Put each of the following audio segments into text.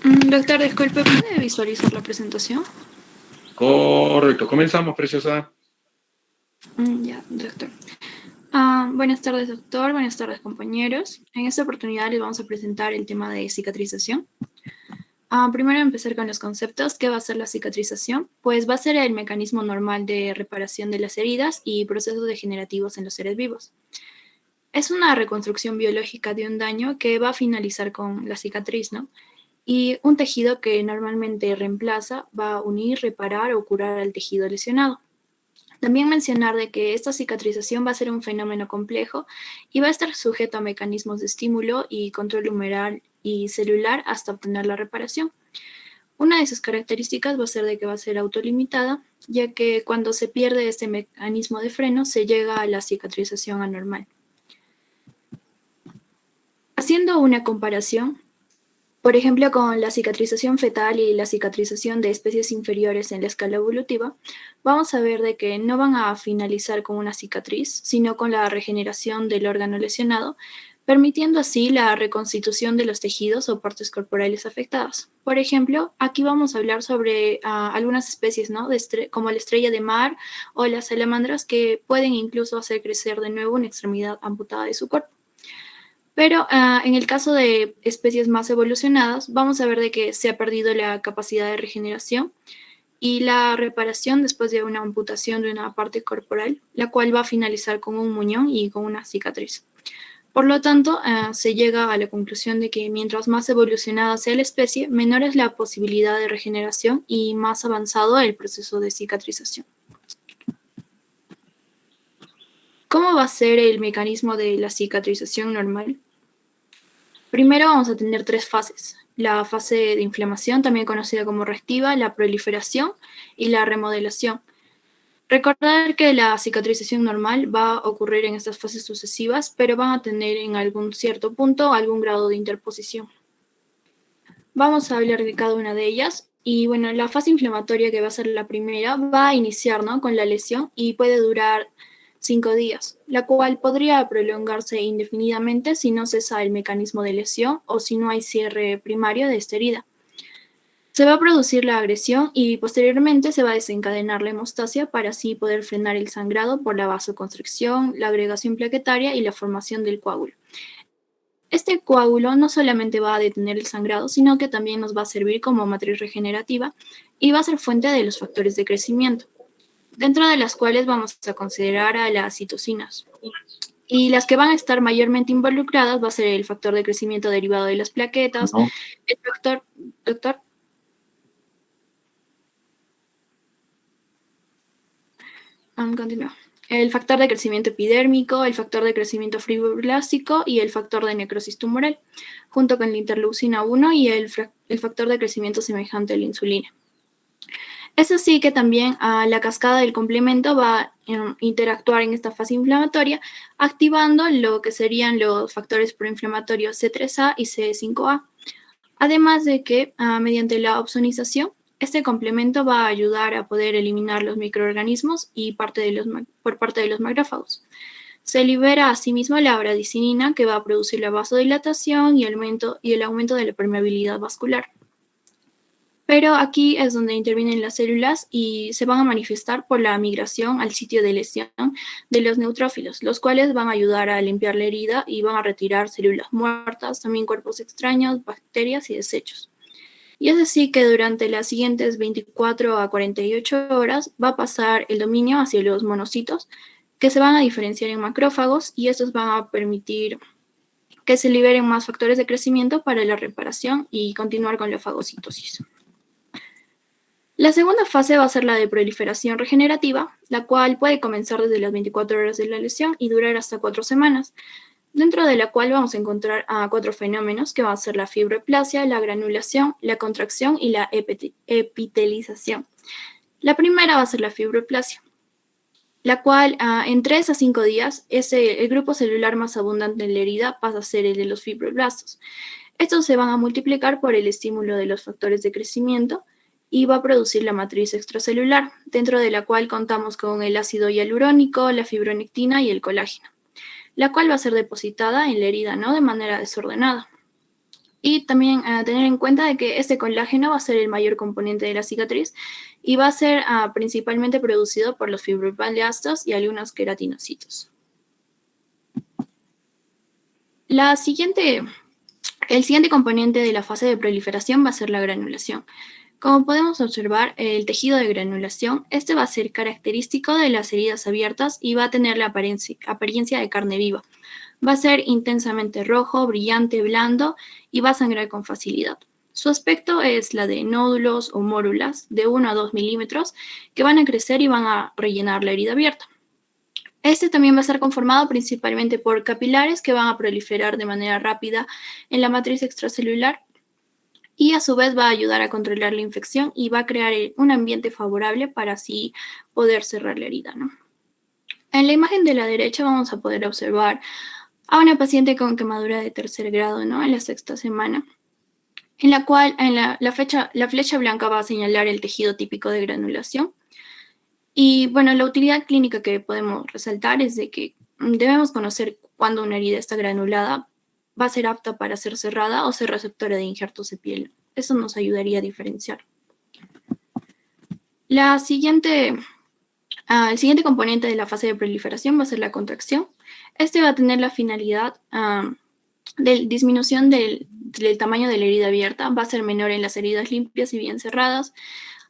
Doctor, disculpe, ¿puede visualizar la presentación? Correcto, comenzamos, preciosa. Ya, doctor. Buenas tardes, doctor. Buenas tardes, compañeros. En esta oportunidad les vamos a presentar el tema de cicatrización. Primero empezar con los conceptos. ¿Qué va a ser la cicatrización? Pues va a ser el mecanismo normal de reparación de las heridas y procesos degenerativos en los seres vivos. Es una reconstrucción biológica de un daño que va a finalizar con la cicatriz, ¿no? Y un tejido que normalmente reemplaza va a unir, reparar o curar al tejido lesionado. También mencionar de que esta cicatrización va a ser un fenómeno complejo y va a estar sujeto a mecanismos de estímulo y control humoral y celular hasta obtener la reparación. Una de sus características va a ser de que va a ser autolimitada, ya que cuando se pierde este mecanismo de freno se llega a la cicatrización anormal. Haciendo una comparación, por ejemplo, con la cicatrización fetal y la cicatrización de especies inferiores en la escala evolutiva, vamos a ver de que no van a finalizar con una cicatriz, sino con la regeneración del órgano lesionado, permitiendo así la reconstitución de los tejidos o partes corporales afectadas. Por ejemplo, aquí vamos a hablar sobre algunas especies, ¿no? Como la estrella de mar o las salamandras, que pueden incluso hacer crecer de nuevo una extremidad amputada de su cuerpo. Pero en el caso de especies más evolucionadas, vamos a ver de que se ha perdido la capacidad de regeneración y la reparación después de una amputación de una parte corporal, la cual va a finalizar con un muñón y con una cicatriz. Por lo tanto, se llega a la conclusión de que mientras más evolucionada sea la especie, menor es la posibilidad de regeneración y más avanzado el proceso de cicatrización. ¿Cómo va a ser el mecanismo de la cicatrización normal? Primero vamos a tener tres fases. La fase de inflamación, también conocida como reactiva, la proliferación y la remodelación. Recordar que la cicatrización normal va a ocurrir en estas fases sucesivas, pero van a tener en algún cierto punto algún grado de interposición. Vamos a hablar de cada una de ellas. Y bueno, la fase inflamatoria, que va a ser la primera, va a iniciar, ¿no?, con la lesión y puede durar 5 días, la cual podría prolongarse indefinidamente si no cesa el mecanismo de lesión o si no hay cierre primario de esta herida. Se va a producir la agresión y posteriormente se va a desencadenar la hemostasia para así poder frenar el sangrado por la vasoconstricción, la agregación plaquetaria y la formación del coágulo. Este coágulo no solamente va a detener el sangrado, sino que también nos va a servir como matriz regenerativa y va a ser fuente de los factores de crecimiento, dentro de las cuales vamos a considerar a las citocinas. Y las que van a estar mayormente involucradas va a ser el factor de crecimiento derivado de las plaquetas, el factor... Doctor. Continúa. El factor de crecimiento epidérmico, el factor de crecimiento fibroblástico y el factor de necrosis tumoral, junto con la interleucina 1 y el factor de crecimiento semejante a la insulina. Es así que también la cascada del complemento va a interactuar en esta fase inflamatoria, activando lo que serían los factores proinflamatorios C3A y C5A. Además de que, mediante la opsonización, este complemento va a ayudar a poder eliminar los microorganismos y por parte de los macrófagos. Se libera asimismo la bradicinina, que va a producir la vasodilatación y el aumento de la permeabilidad vascular. Pero aquí es donde intervienen las células y se van a manifestar por la migración al sitio de lesión de los neutrófilos, los cuales van a ayudar a limpiar la herida y van a retirar células muertas, también cuerpos extraños, bacterias y desechos. Y es así que durante las siguientes 24 a 48 horas va a pasar el dominio hacia los monocitos, que se van a diferenciar en macrófagos, y estos van a permitir que se liberen más factores de crecimiento para la reparación y continuar con la fagocitosis. La segunda fase va a ser la de proliferación regenerativa, la cual puede comenzar desde las 24 horas de la lesión y durar hasta 4 semanas, dentro de la cual vamos a encontrar 4 fenómenos, que van a ser la fibroplasia, la granulación, la contracción y la epitelización. La primera va a ser la fibroplasia, la cual en 3 a 5 días el grupo celular más abundante en la herida pasa a ser el de los fibroblastos. Estos se van a multiplicar por el estímulo de los factores de crecimiento y va a producir la matriz extracelular, dentro de la cual contamos con el ácido hialurónico, la fibronectina y el colágeno, la cual va a ser depositada en la herida, ¿no?, de manera desordenada. Y también tener en cuenta de que este colágeno va a ser el mayor componente de la cicatriz y va a ser principalmente producido por los fibroblastos y algunos queratinocitos. El siguiente componente de la fase de proliferación va a ser la granulación. Como podemos observar, el tejido de granulación, este va a ser característico de las heridas abiertas y va a tener la apariencia de carne viva. Va a ser intensamente rojo, brillante, blando y va a sangrar con facilidad. Su aspecto es la de nódulos o mórulas de 1 a 2 milímetros que van a crecer y van a rellenar la herida abierta. Este también va a estar conformado principalmente por capilares que van a proliferar de manera rápida en la matriz extracelular y a su vez va a ayudar a controlar la infección y va a crear un ambiente favorable para así poder cerrar la herida, ¿no? En la imagen de la derecha vamos a poder observar a una paciente con quemadura de tercer grado, ¿no? En la sexta semana, en la cual la flecha blanca va a señalar el tejido típico de granulación. Y bueno, la utilidad clínica que podemos resaltar es de que debemos conocer cuándo una herida está granulada, va a ser apta para ser cerrada o ser receptora de injertos de piel. Eso nos ayudaría a diferenciar. El siguiente componente de la fase de proliferación va a ser la contracción. Este va a tener la finalidad de disminución del tamaño de la herida abierta, va a ser menor en las heridas limpias y bien cerradas.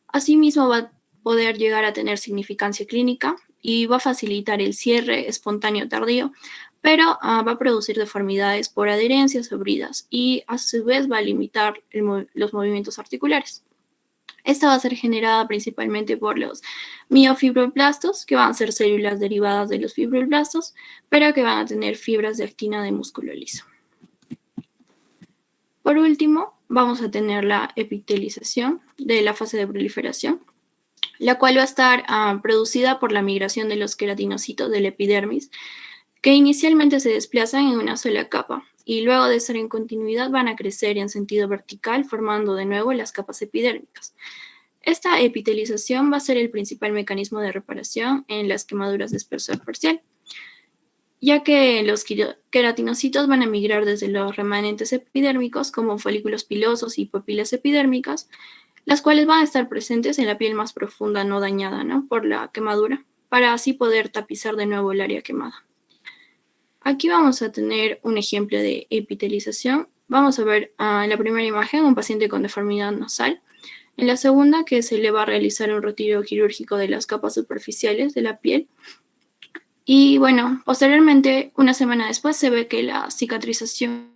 Asimismo, va a poder llegar a tener significancia clínica y va a facilitar el cierre espontáneo tardío, pero va a producir deformidades por adherencias o bridas y a su vez va a limitar los movimientos articulares. Esta va a ser generada principalmente por los miofibroblastos, que van a ser células derivadas de los fibroblastos, pero que van a tener fibras de actina de músculo liso. Por último, vamos a tener la epitelización de la fase de proliferación, la cual va a estar producida por la migración de los queratinocitos del epidermis, que inicialmente se desplazan en una sola capa y luego de estar en continuidad van a crecer en sentido vertical formando de nuevo las capas epidérmicas. Esta epitelización va a ser el principal mecanismo de reparación en las quemaduras de espesor parcial, ya que los queratinocitos van a migrar desde los remanentes epidérmicos como folículos pilosos y papilas epidérmicas, las cuales van a estar presentes en la piel más profunda no dañada, ¿no? Por la quemadura, para así poder tapizar de nuevo el área quemada. Aquí vamos a tener un ejemplo de epitelización. Vamos a ver en la primera imagen un paciente con deformidad nasal. En la segunda, que se le va a realizar un retiro quirúrgico de las capas superficiales de la piel. Y bueno, posteriormente, una semana después, se ve que la cicatrización,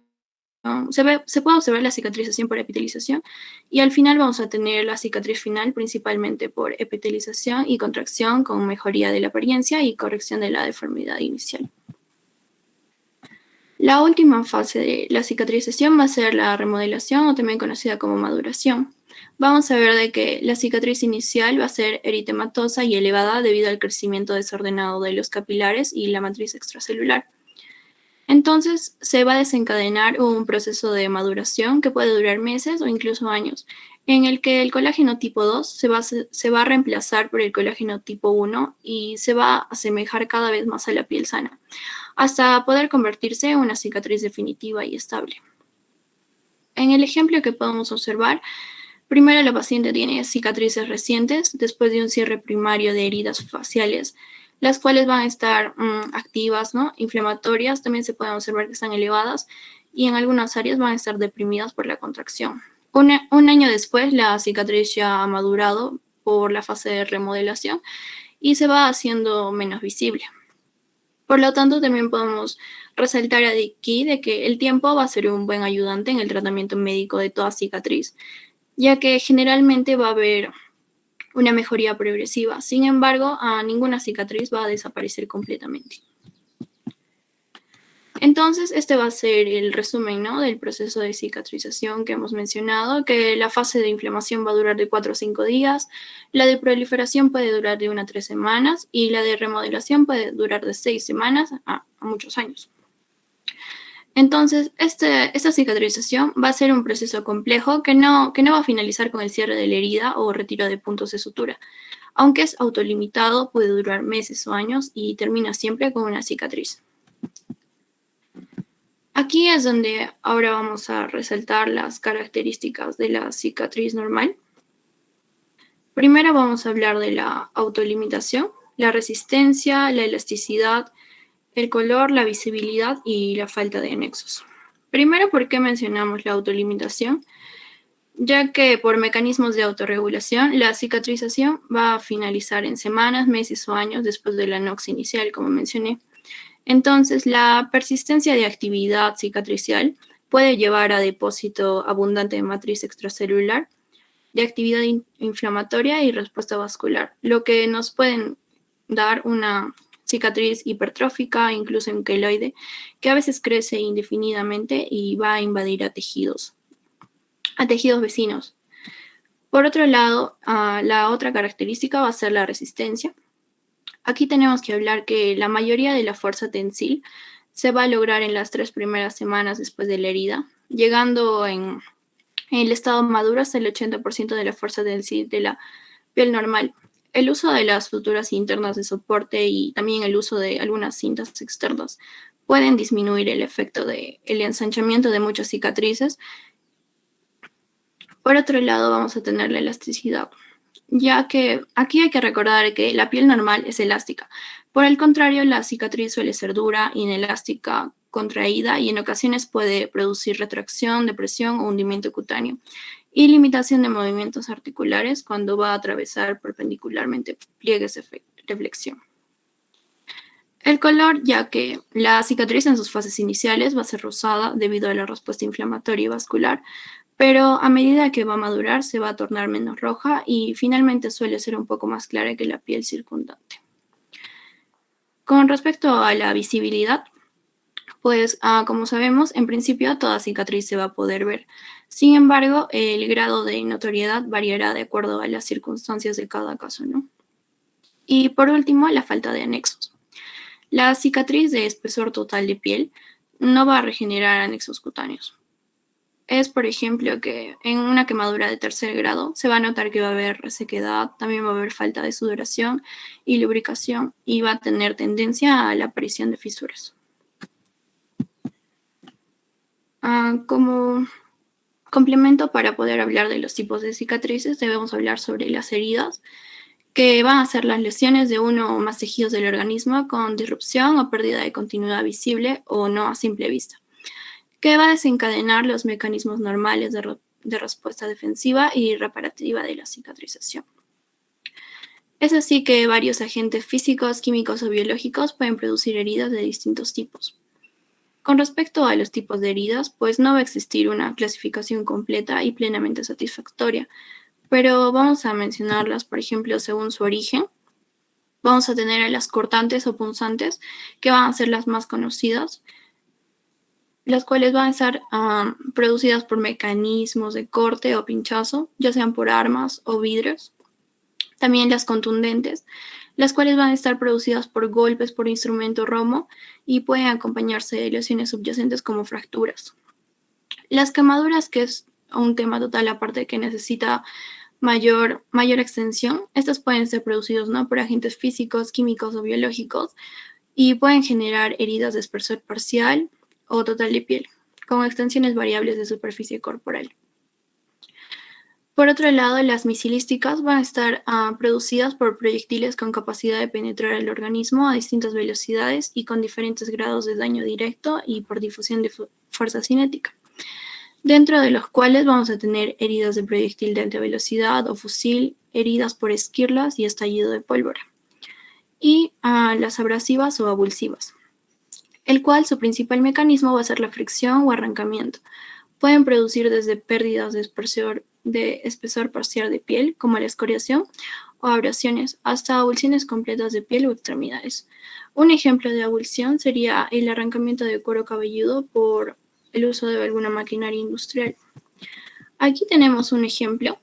se puede observar la cicatrización por epitelización y al final vamos a tener la cicatriz final principalmente por epitelización y contracción con mejoría de la apariencia y corrección de la deformidad inicial. La última fase de la cicatrización va a ser la remodelación o también conocida como maduración. Vamos a ver de que la cicatriz inicial va a ser eritematosa y elevada debido al crecimiento desordenado de los capilares y la matriz extracelular. Entonces se va a desencadenar un proceso de maduración que puede durar meses o incluso años, en el que el colágeno tipo 2 se va a reemplazar por el colágeno tipo 1 y se va a asemejar cada vez más a la piel sana, hasta poder convertirse en una cicatriz definitiva y estable. En el ejemplo que podemos observar, primero la paciente tiene cicatrices recientes después de un cierre primario de heridas faciales, las cuales van a estar activas, ¿no? Inflamatorias, también se pueden observar que están elevadas y en algunas áreas van a estar deprimidas por la contracción. Un año después, la cicatriz ya ha madurado por la fase de remodelación y se va haciendo menos visible. Por lo tanto, también podemos resaltar aquí de que el tiempo va a ser un buen ayudante en el tratamiento médico de toda cicatriz, ya que generalmente va a haber una mejoría progresiva. Sin embargo, ninguna cicatriz va a desaparecer completamente. Entonces, este va a ser el resumen, ¿no? Del proceso de cicatrización que hemos mencionado, que la fase de inflamación va a durar de 4 a 5 días, la de proliferación puede durar de 1 a 3 semanas y la de remodelación puede durar de 6 semanas a muchos años. Entonces, esta cicatrización va a ser un proceso complejo que no va a finalizar con el cierre de la herida o retiro de puntos de sutura. Aunque es autolimitado, puede durar meses o años y termina siempre con una cicatriz. Aquí es donde ahora vamos a resaltar las características de la cicatriz normal. Primero vamos a hablar de la autolimitación, la resistencia, la elasticidad, el color, la visibilidad y la falta de anexos. Primero, ¿por qué mencionamos la autolimitación? Ya que por mecanismos de autorregulación, la cicatrización va a finalizar en semanas, meses o años después de la anox inicial, como mencioné. Entonces, la persistencia de actividad cicatricial puede llevar a depósito abundante de matriz extracelular, de actividad inflamatoria y respuesta vascular, lo que nos pueden dar una cicatriz hipertrófica, incluso en queloide, que a veces crece indefinidamente y va a invadir a tejidos vecinos. Por otro lado, la otra característica va a ser la resistencia. Aquí tenemos que hablar que la mayoría de la fuerza tensil se va a lograr en las 3 primeras semanas después de la herida, llegando en el estado maduro hasta el 80% de la fuerza tensil de la piel normal. El uso de las suturas internas de soporte y también el uso de algunas cintas externas pueden disminuir el efecto del ensanchamiento de muchas cicatrices. Por otro lado, vamos a tener la elasticidad, ya que aquí hay que recordar que la piel normal es elástica. Por el contrario, la cicatriz suele ser dura, inelástica, contraída y en ocasiones puede producir retracción, depresión o hundimiento cutáneo y limitación de movimientos articulares cuando va a atravesar perpendicularmente pliegues de reflexión. El color, ya que la cicatriz en sus fases iniciales va a ser rosada debido a la respuesta inflamatoria y vascular, pero a medida que va a madurar se va a tornar menos roja y finalmente suele ser un poco más clara que la piel circundante. Con respecto a la visibilidad, pues como sabemos, en principio toda cicatriz se va a poder ver. Sin embargo, el grado de notoriedad variará de acuerdo a las circunstancias de cada caso, ¿no? Y por último, la falta de anexos. La cicatriz de espesor total de piel no va a regenerar anexos cutáneos. Es, por ejemplo, que en una quemadura de 3er grado se va a notar que va a haber resequedad, también va a haber falta de sudoración y lubricación y va a tener tendencia a la aparición de fisuras. Como complemento para poder hablar de los tipos de cicatrices, debemos hablar sobre las heridas, que van a ser las lesiones de uno o más tejidos del organismo con disrupción o pérdida de continuidad visible o no a simple vista, que va a desencadenar los mecanismos normales de respuesta defensiva y reparativa de la cicatrización. Es así que varios agentes físicos, químicos o biológicos pueden producir heridas de distintos tipos. Con respecto a los tipos de heridas, pues no va a existir una clasificación completa y plenamente satisfactoria, pero vamos a mencionarlas, por ejemplo, según su origen. Vamos a tener a las cortantes o punzantes, que van a ser las más conocidas, las cuales van a estar producidas por mecanismos de corte o pinchazo, ya sean por armas o vidrios. También las contundentes, las cuales van a estar producidas por golpes por instrumento romo y pueden acompañarse de lesiones subyacentes como fracturas. Las quemaduras, que es un tema total aparte que necesita mayor extensión, estas pueden ser producidas no por agentes físicos, químicos o biológicos y pueden generar heridas de espesor parcial o total de piel, con extensiones variables de superficie corporal. Por otro lado, las misilísticas van a estar producidas por proyectiles con capacidad de penetrar el organismo a distintas velocidades y con diferentes grados de daño directo y por difusión de fuerza cinética, dentro de los cuales vamos a tener heridas de proyectil de alta velocidad o fusil, heridas por esquirlas y estallido de pólvora, y las abrasivas o abulsivas, el cual su principal mecanismo va a ser la fricción o arrancamiento. Pueden producir desde pérdidas de espesor parcial de piel, como la escoriación o abrasiones, hasta abulsiones completas de piel o extremidades. Un ejemplo de abulsión sería el arrancamiento de cuero cabelludo por el uso de alguna maquinaria industrial. Aquí tenemos un ejemplo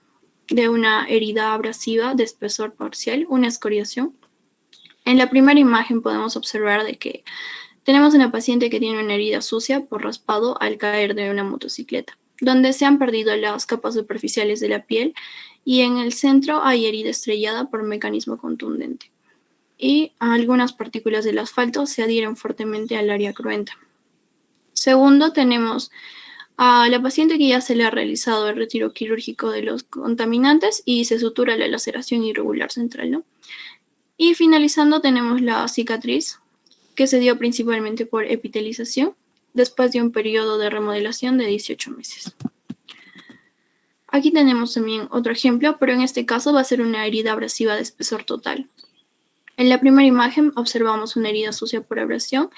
de una herida abrasiva de espesor parcial, una escoriación. En la primera imagen podemos observar de que tenemos una paciente que tiene una herida sucia por raspado al caer de una motocicleta, donde se han perdido las capas superficiales de la piel y en el centro hay herida estrellada por mecanismo contundente. Y algunas partículas del asfalto se adhieren fuertemente al área cruenta. Segundo, tenemos a la paciente que ya se le ha realizado el retiro quirúrgico de los contaminantes y se sutura la laceración irregular central, ¿no? Y finalizando tenemos la cicatriz, que se dio principalmente por epitelización, después de un periodo de remodelación de 18 meses. Aquí tenemos también otro ejemplo, pero en este caso va a ser una herida abrasiva de espesor total. En la primera imagen observamos una herida sucia por abrasión.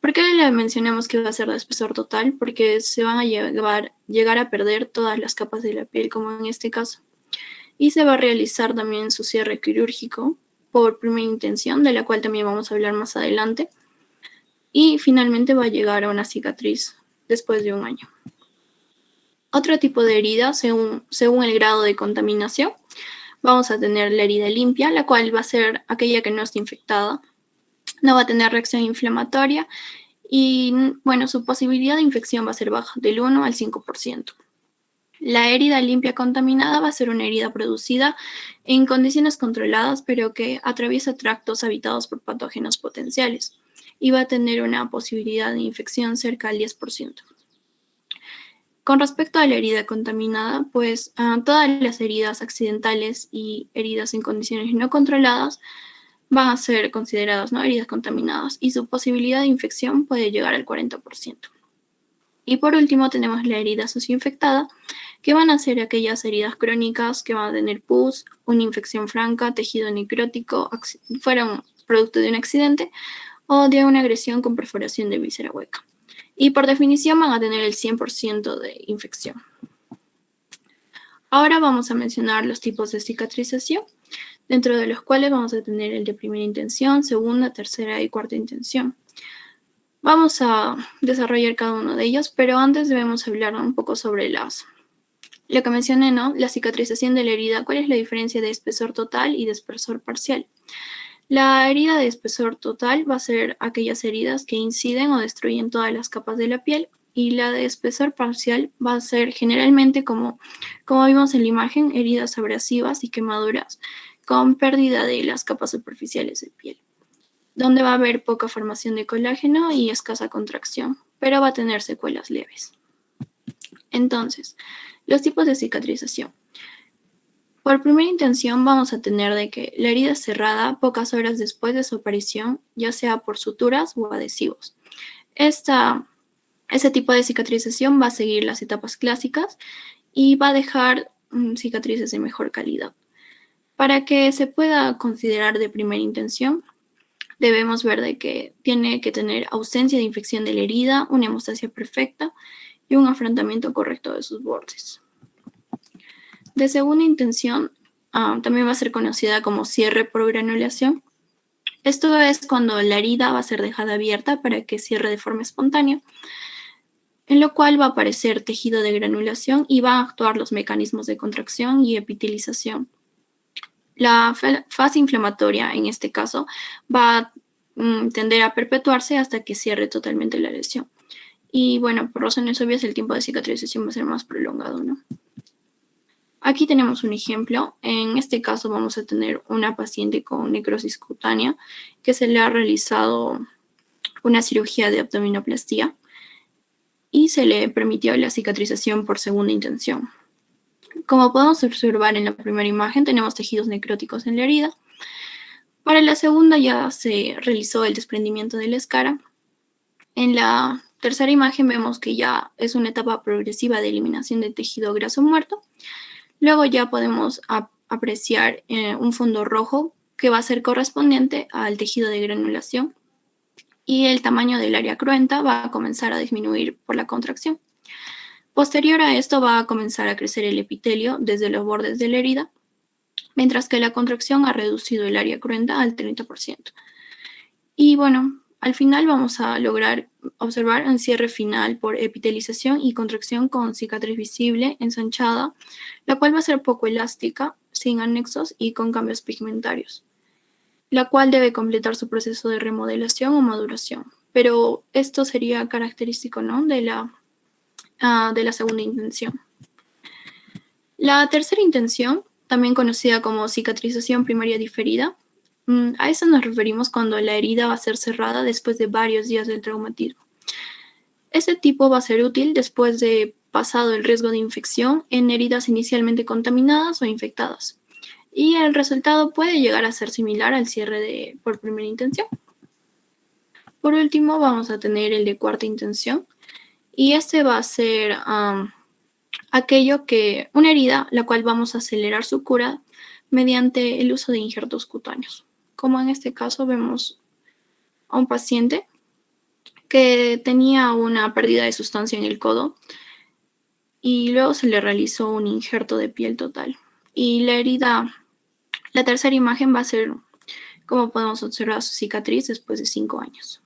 ¿Por qué le mencionamos que va a ser de espesor total? Porque se van a llegar a perder todas las capas de la piel, como en este caso. Y se va a realizar también su cierre quirúrgico por primera intención, de la cual también vamos a hablar más adelante. Y finalmente va a llegar a una cicatriz después de un año. Otro tipo de herida, según el grado de contaminación, vamos a tener la herida limpia, la cual va a ser aquella que no está infectada. No va a tener reacción inflamatoria y, bueno, su posibilidad de infección va a ser baja, del 1 al 5%. La herida limpia contaminada va a ser una herida producida en condiciones controladas, pero que atraviesa tractos habitados por patógenos potenciales y va a tener una posibilidad de infección cerca al 10%. Con respecto a la herida contaminada, pues todas las heridas accidentales y heridas en condiciones no controladas van a ser consideradas, ¿no?, heridas contaminadas y su posibilidad de infección puede llegar al 40%. Y por último tenemos la herida socioinfectada, que van a ser aquellas heridas crónicas que van a tener pus, una infección franca, tejido necrótico, fueron producto de un accidente o de una agresión con perforación de víscera hueca. Y por definición van a tener el 100% de infección. Ahora vamos a mencionar los tipos de cicatrización, dentro de los cuales vamos a tener el de primera intención, segunda, tercera y cuarta intención. Vamos a desarrollar cada uno de ellos, pero antes debemos hablar un poco sobre lo que mencioné, ¿no? La cicatrización de la herida. ¿Cuál es la diferencia de espesor total y de espesor parcial? La herida de espesor total va a ser aquellas heridas que inciden o destruyen todas las capas de la piel, y la de espesor parcial va a ser generalmente, como vimos en la imagen, heridas abrasivas y quemaduras con pérdida de las capas superficiales de piel, donde va a haber poca formación de colágeno y escasa contracción, pero va a tener secuelas leves. Entonces, los tipos de cicatrización. Por primera intención vamos a tener de que la herida es cerrada pocas horas después de su aparición, ya sea por suturas o adhesivos. Ese tipo de cicatrización va a seguir las etapas clásicas y va a dejar cicatrices de mejor calidad. Para que se pueda considerar de primera intención, debemos ver de que tiene que tener ausencia de infección de la herida, una hemostasia perfecta y un afrontamiento correcto de sus bordes. De segunda intención, también va a ser conocida como cierre por granulación. Esto es cuando la herida va a ser dejada abierta para que cierre de forma espontánea, en lo cual va a aparecer tejido de granulación y va a actuar los mecanismos de contracción y epitelización. La fase inflamatoria, en este caso, va a tender a perpetuarse hasta que cierre totalmente la lesión. Y bueno, por razones obvias, el tiempo de cicatrización va a ser más prolongado, ¿no? Aquí tenemos un ejemplo. En este caso vamos a tener una paciente con necrosis cutánea que se le ha realizado una cirugía de abdominoplastía y se le permitió la cicatrización por segunda intención. Como podemos observar en la primera imagen, tenemos tejidos necróticos en la herida. Para la segunda ya se realizó el desprendimiento de la escara. En la tercera imagen vemos que ya es una etapa progresiva de eliminación de tejido graso muerto. Luego ya podemos apreciar un fondo rojo que va a ser correspondiente al tejido de granulación, y el tamaño del área cruenta va a comenzar a disminuir por la contracción. Posterior a esto va a comenzar a crecer el epitelio desde los bordes de la herida, mientras que la contracción ha reducido el área cruenta al 30%. Y bueno, al final vamos a lograr observar un cierre final por epitelización y contracción con cicatriz visible, ensanchada, la cual va a ser poco elástica, sin anexos y con cambios pigmentarios, la cual debe completar su proceso de remodelación o maduración. Pero esto sería característico, ¿no?, de la segunda intención. La tercera intención, también conocida como cicatrización primaria diferida, a eso nos referimos cuando la herida va a ser cerrada después de varios días del traumatismo. Este tipo va a ser útil después de pasado el riesgo de infección en heridas inicialmente contaminadas o infectadas. Y el resultado puede llegar a ser similar al cierre por primera intención. Por último, vamos a tener el de cuarta intención. Y este va a ser una herida, la cual vamos a acelerar su cura mediante el uso de injertos cutáneos. Como en este caso vemos a un paciente que tenía una pérdida de sustancia en el codo y luego se le realizó un injerto de piel total. Y la tercera imagen va a ser como podemos observar su cicatriz después de 5 años.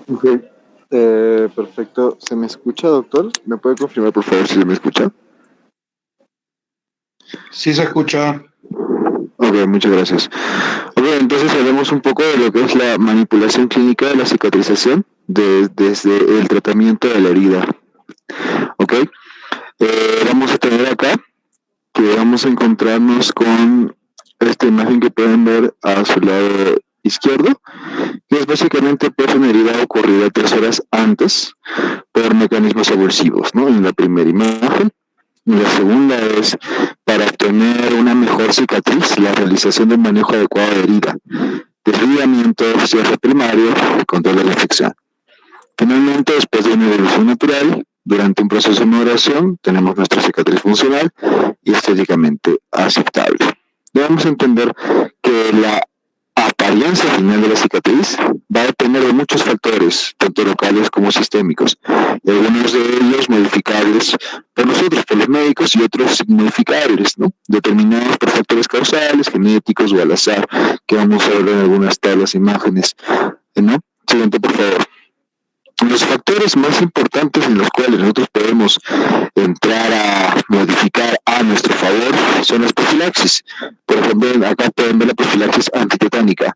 Ok, perfecto. ¿Se me escucha, doctor? ¿Me puede confirmar, por favor, si se me escucha? Sí se escucha. Ok, muchas gracias. Ok, entonces hablemos un poco de lo que es la manipulación clínica de la cicatrización desde el tratamiento de la herida. Ok, vamos a tener acá que vamos a encontrarnos con esta imagen que pueden ver a su lado izquierdo, que es básicamente pues una herida ocurrida 3 horas antes por mecanismos aversivos, ¿no? En la primera imagen. Y la segunda es para obtener una mejor cicatriz, la realización de un manejo adecuado de herida, desligamiento, cierre primario y control de la infección. Finalmente, después de una evolución natural, durante un proceso de maduración, tenemos nuestra cicatriz funcional y estéticamente aceptable. Debemos entender que la apariencia final de la cicatriz va a depender de muchos factores, tanto locales como sistémicos, y algunos de ellos modificables por nosotros, por los médicos, y otros modificables, ¿no? Determinados por factores causales, genéticos o al azar, que vamos a ver en algunas tablas, imágenes, ¿no? Siguiente, por favor. Los factores más importantes en los cuales nosotros podemos entrar a modificar a nuestro favor son las profilaxis. Por ejemplo, acá pueden ver la profilaxis antitetánica.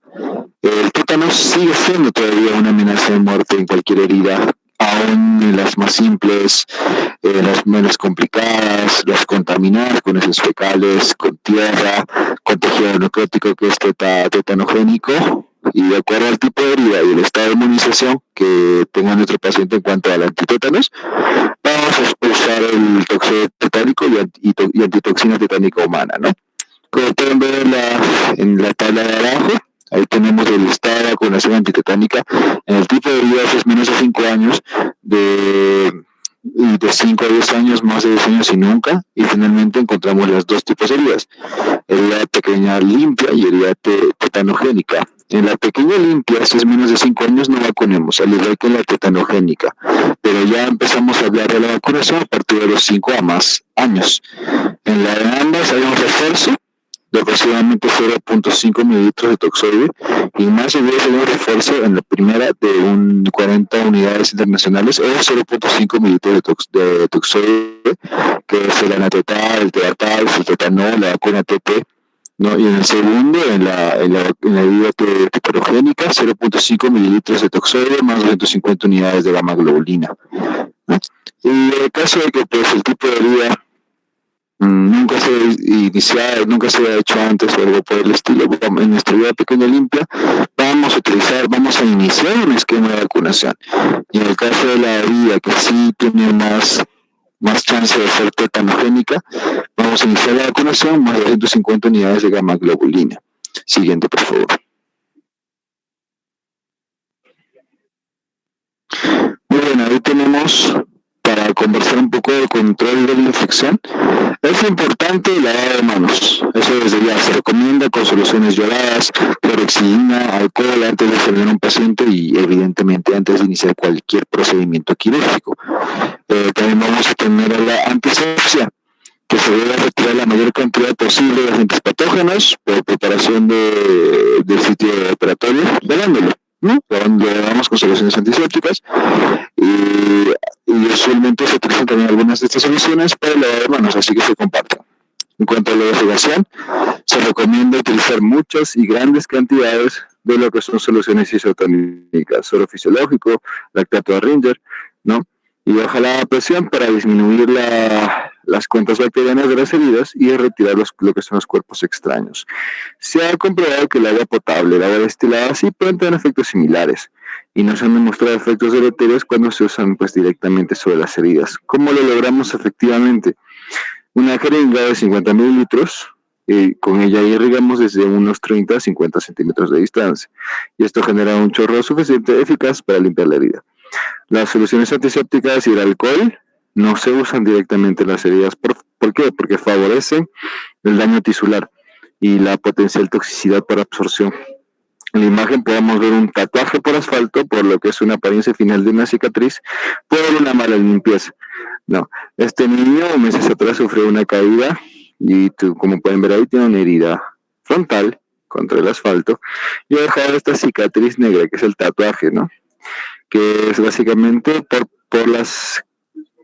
El tétanos sigue siendo todavía una amenaza de muerte en cualquier herida, aún en las más simples, las menos complicadas, las contaminadas con heces fecales, con tierra, con tejido necrótico que es tetanogénico. Y de acuerdo al tipo de herida y el estado de inmunización que tenga nuestro paciente en cuanto al antitétanos, vamos a usar el toxoide tetánico y antitoxina tetánica humana, ¿no? Como pueden ver en la tabla de abajo, ahí tenemos el estado de vacunación antitetánica en el tipo de heridas es menos de 5 años, de 5 a 10 años, más de 10 años y nunca, y finalmente encontramos los dos tipos de heridas, herida pequeña limpia y herida tetanogénica. En la pequeña limpia, si es menos de 5 años, no vacunemos, al igual que en la tetanogénica, pero ya empezamos a hablar de la vacunación a partir de los 5 a más años. En la de ambas hay un refuerzo de aproximadamente 0.5 mililitros de toxoide y más si hubiese un refuerzo en la primera de 40 unidades internacionales o 0.5 mililitros de toxoide, que es el anatetal, el teatal, el tetanol, la vacuna TT, ¿no? Y en el segundo, en la herida tetanogénica, 0.5 mililitros de toxoide más 250 unidades de gamma globulina, ¿no? Y en el caso de que pues, el tipo de herida nunca se ha nunca se ha hecho antes o algo por el estilo, en nuestra herida pequeña limpia, vamos a iniciar un esquema de vacunación. Y en el caso de la herida que sí tiene más chance de ser tetanogénica, vamos a iniciar la vacunación más de 250 unidades de gamma globulina. Siguiente, por favor. Muy bien, ahí tenemos, para conversar un poco del control de la infección, es importante el lavado de manos. Eso desde ya se recomienda con soluciones yodadas, clorexidina, alcohol antes de examinar a un paciente y evidentemente antes de iniciar cualquier procedimiento quirúrgico. También vamos a tener la antisepsia, que se debe retirar la mayor cantidad posible de agentes patógenos por preparación del sitio operatorio, lavándolo, ¿no? Lo lavamos con soluciones antisépticas y usualmente se utilizan también algunas de estas soluciones para el lavado de manos, así que se comparten. En cuanto a la irrigación, se recomienda utilizar muchas y grandes cantidades de lo que son soluciones isotónicas, suero fisiológico, lactato de Ringer, ¿no? y baja la presión para disminuir las cuentas bacterianas de las heridas y retirar lo que son los cuerpos extraños. Se ha comprobado que el agua potable, el agua destilada, sí pueden tener efectos similares y no se han demostrado efectos deleterios cuando se usan pues directamente sobre las heridas. ¿Cómo lo logramos efectivamente? Una jeringa de 50 mililitros, con ella irrigamos desde unos 30 a 50 centímetros de distancia y esto genera un chorro suficiente eficaz para limpiar la herida. Las soluciones antisépticas y el alcohol no se usan directamente en las heridas. ¿Por qué? Porque favorecen el daño tisular y la potencial toxicidad por absorción. En la imagen podemos ver un tatuaje por asfalto, por lo que es una apariencia final de una cicatriz por una mala limpieza. No, este niño meses atrás sufrió una caída y como pueden ver ahí, tiene una herida frontal contra el asfalto y ha dejado esta cicatriz negra, que es el tatuaje, ¿no? Que es básicamente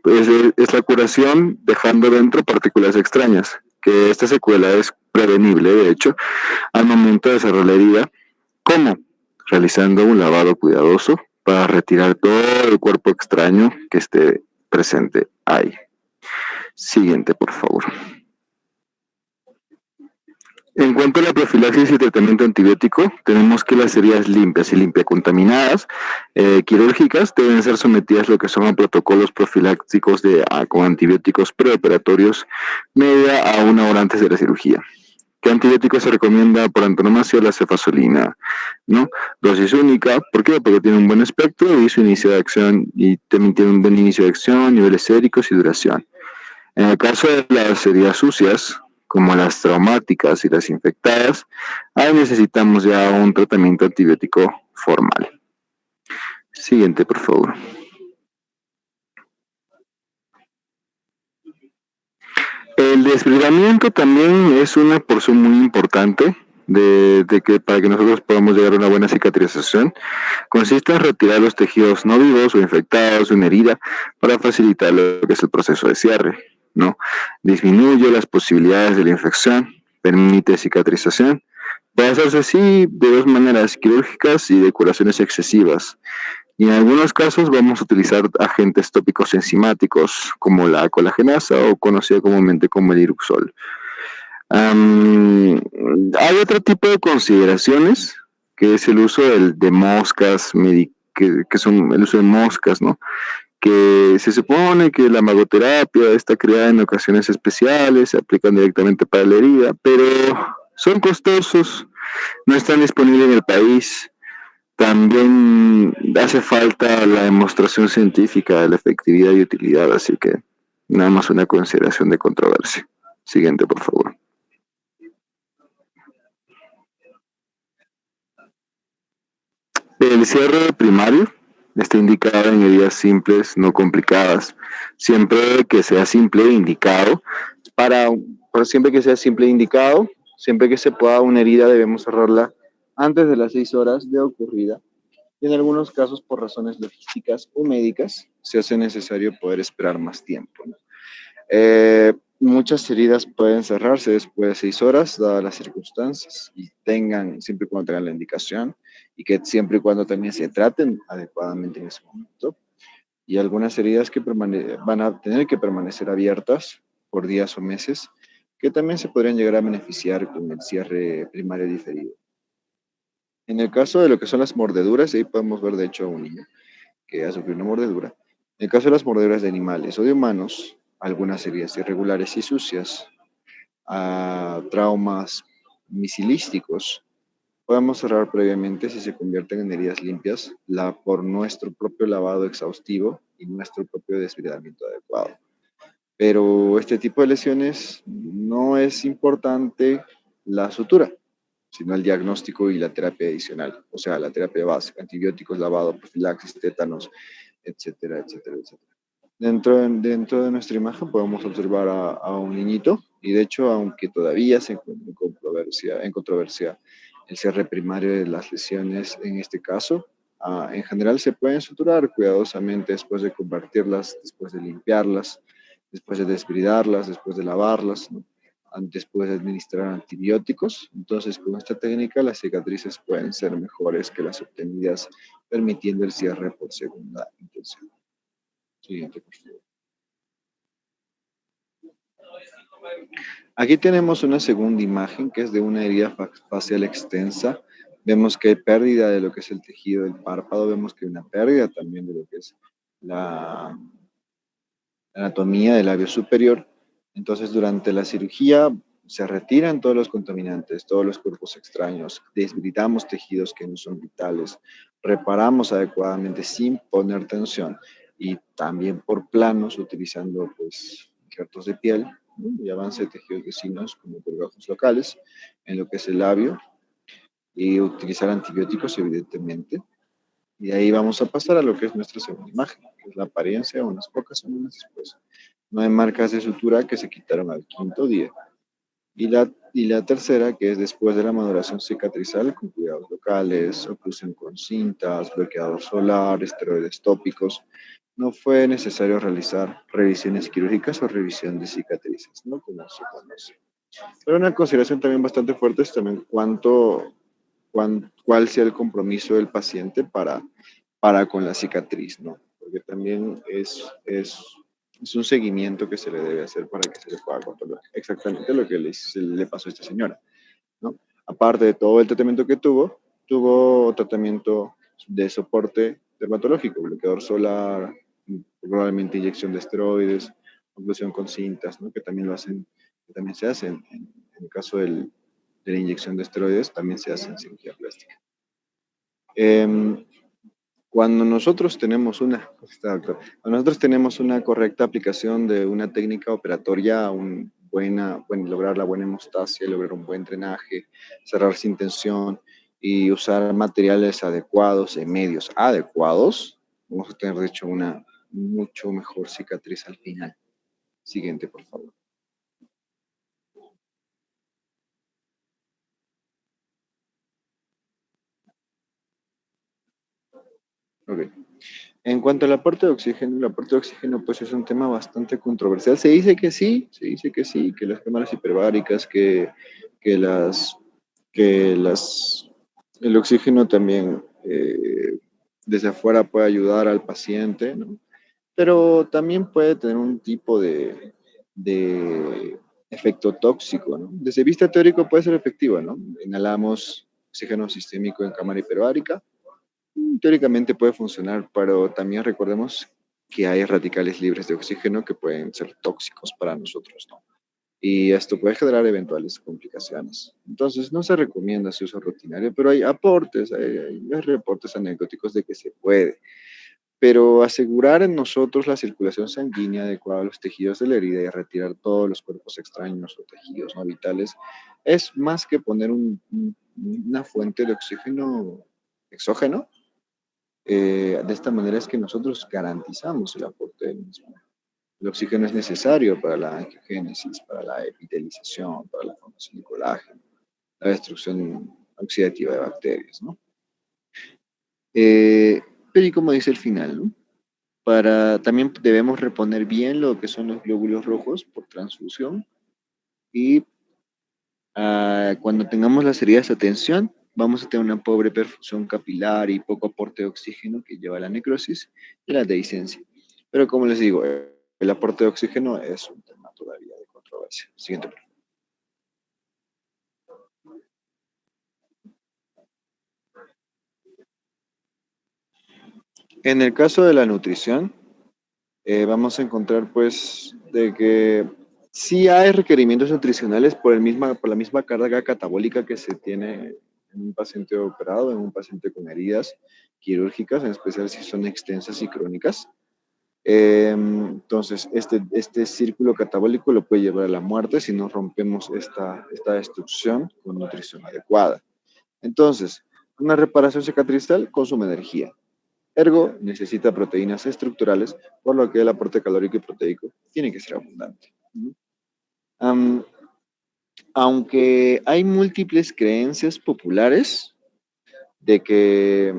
es la curación dejando dentro partículas extrañas, que esta secuela es prevenible, de hecho, al momento de cerrar la herida. ¿Cómo? Realizando un lavado cuidadoso para retirar todo el cuerpo extraño que esté presente ahí. Siguiente, por favor. En cuanto a la profilaxis y tratamiento antibiótico, tenemos que las heridas limpias y limpiacontaminadas quirúrgicas deben ser sometidas lo que son a protocolos profilácticos con antibióticos preoperatorios media a 1 hora antes de la cirugía. ¿Qué antibiótico se recomienda por antonomasia? La cefazolina, ¿no? Dosis única, ¿por qué? Porque tiene un buen espectro y su inicio de acción, y también tiene un buen inicio de acción, niveles séricos y duración. En el caso de las heridas sucias, como las traumáticas y las infectadas, ahí necesitamos ya un tratamiento antibiótico formal. Siguiente, por favor. El desbridamiento también es una porción muy importante para que nosotros podamos llegar a una buena cicatrización. Consiste en retirar los tejidos no vivos o infectados de una herida para facilitar lo que es el proceso de cierre, ¿no? Disminuye las posibilidades de la infección, permite cicatrización. Puede hacerse así de 2 maneras, quirúrgicas y de curaciones excesivas. Y en algunos casos vamos a utilizar agentes tópicos enzimáticos como la colagenasa o conocida comúnmente como el Iruxol. Hay otro tipo de consideraciones que es el uso de moscas, que son el uso de moscas, ¿no? Que se supone que la magoterapia está creada en ocasiones especiales, se aplican directamente para la herida, pero son costosos, no están disponibles en el país. También hace falta la demostración científica de la efectividad y utilidad, así que nada más una consideración de controversia. Siguiente, por favor. El cierre primario está indicado en heridas simples, no complicadas. Siempre que sea simple e indicado, siempre que sea simple e indicado, siempre que se pueda una herida debemos cerrarla antes de las 6 horas de ocurrida. Y en algunos casos, por razones logísticas o médicas, se hace necesario poder esperar más tiempo, ¿no? Muchas heridas pueden cerrarse después de 6 horas, dadas las circunstancias, y siempre y cuando tengan la indicación, y que siempre y cuando también se traten adecuadamente en ese momento. Y algunas heridas que van a tener que permanecer abiertas por días o meses, que también se podrían llegar a beneficiar con el cierre primario diferido. En el caso de lo que son las mordeduras, ahí podemos ver de hecho a un niño que ha sufrido una mordedura. En el caso de las mordeduras de animales o de humanos, algunas heridas irregulares y sucias, traumas misilísticos, podemos cerrar previamente si se convierten en heridas limpias por nuestro propio lavado exhaustivo y nuestro propio desbridamiento adecuado. Pero este tipo de lesiones no es importante la sutura, sino el diagnóstico y la terapia adicional, o sea, la terapia básica, antibióticos, lavado, profilaxis, tétanos, etcétera, etcétera, etcétera. Dentro de nuestra imagen podemos observar a un niñito, y de hecho, aunque todavía se encuentra en controversia el cierre primario de las lesiones en este caso, en general se pueden suturar cuidadosamente después de convertirlas, después de limpiarlas, después de desbridarlas, después de lavarlas, ¿no? Después de administrar antibióticos. Entonces, con esta técnica las cicatrices pueden ser mejores que las obtenidas permitiendo el cierre por segunda intención. Siguiente, por favor. Aquí tenemos una segunda imagen que es de una herida facial extensa. Vemos que hay pérdida de lo que es el tejido del párpado, vemos que hay una pérdida también de lo que es la anatomía del labio superior. Entonces, durante la cirugía se retiran todos los contaminantes, todos los cuerpos extraños, debilitamos tejidos que no son vitales, reparamos adecuadamente sin poner tensión y también por planos utilizando pues injertos de piel, ¿no? Y avance de tejidos vecinos como colgajos locales en lo que es el labio y utilizar antibióticos evidentemente. Y ahí vamos a pasar a lo que es nuestra segunda imagen, que es la apariencia unas pocas semanas después. No hay marcas de sutura que se quitaron al quinto día. Y la tercera, que es después de la maduración cicatrizal, con cuidados locales, oclusión con cintas, bloqueador solar, esteroides tópicos, no fue necesario realizar revisiones quirúrgicas o revisión de cicatrices, ¿no? Como se conoce. Pero una consideración también bastante fuerte es también cuál sea el compromiso del paciente para con la cicatriz, ¿no? Porque también es un seguimiento que se le debe hacer para que se le pueda controlar exactamente lo que le pasó a esta señora, ¿no? Aparte de todo el tratamiento que tuvo tratamiento de soporte dermatológico, bloqueador solar, probablemente inyección de esteroides, oclusión con cintas, ¿no? Que también se hace en el caso de la inyección de esteroides, también se hace en cirugía plástica. Em, cuando nosotros tenemos cuando nosotros tenemos una correcta aplicación de una técnica operatoria, lograr la buena hemostasia, lograr un buen drenaje, cerrar sin tensión y usar materiales adecuados y medios adecuados, vamos a tener de hecho una mucho mejor cicatriz al final. Siguiente, por favor. Ok. En cuanto al aporte de oxígeno, el aporte de oxígeno pues es un tema bastante controversial. Se dice que sí, que las cámaras hiperbáricas, que las, el oxígeno también desde afuera puede ayudar al paciente, ¿no? Pero también puede tener un tipo de efecto tóxico, ¿no? Desde vista teórico puede ser efectivo, ¿no? Inhalamos oxígeno sistémico en cámara hiperbárica, teóricamente puede funcionar, pero también recordemos que hay radicales libres de oxígeno que pueden ser tóxicos para nosotros, ¿no? Y esto puede generar eventuales complicaciones. Entonces, no se recomienda su uso rutinario, pero hay reportes anecdóticos de que se puede. Pero asegurar en nosotros la circulación sanguínea adecuada a los tejidos de la herida y retirar todos los cuerpos extraños o tejidos no vitales es más que poner una fuente de oxígeno exógeno. De esta manera es que nosotros garantizamos el aporte del mismo. El oxígeno es necesario para la angiogénesis, para la epitelización, para la formación de colágeno, la destrucción oxidativa de bacterias, ¿no? Eh, pero y como dice el final, ¿no? También debemos reponer bien lo que son los glóbulos rojos por transfusión y cuando tengamos las heridas a tensión, vamos a tener una pobre perfusión capilar y poco aporte de oxígeno que lleva a la necrosis y la dehiscencia. Pero como les digo, el aporte de oxígeno es un tema todavía de controversia. Siguiente pregunta. En el caso de la nutrición, vamos a encontrar pues de que sí hay requerimientos nutricionales por la misma carga catabólica que se tiene en un paciente operado, en un paciente con heridas quirúrgicas, en especial si son extensas y crónicas. Entonces, este círculo catabólico lo puede llevar a la muerte si no rompemos esta destrucción con nutrición adecuada. Entonces, una reparación cicatrizal consume energía. Ergo, necesita proteínas estructurales, por lo que el aporte calórico y proteico tiene que ser abundante. Um, Aunque hay múltiples creencias populares de que,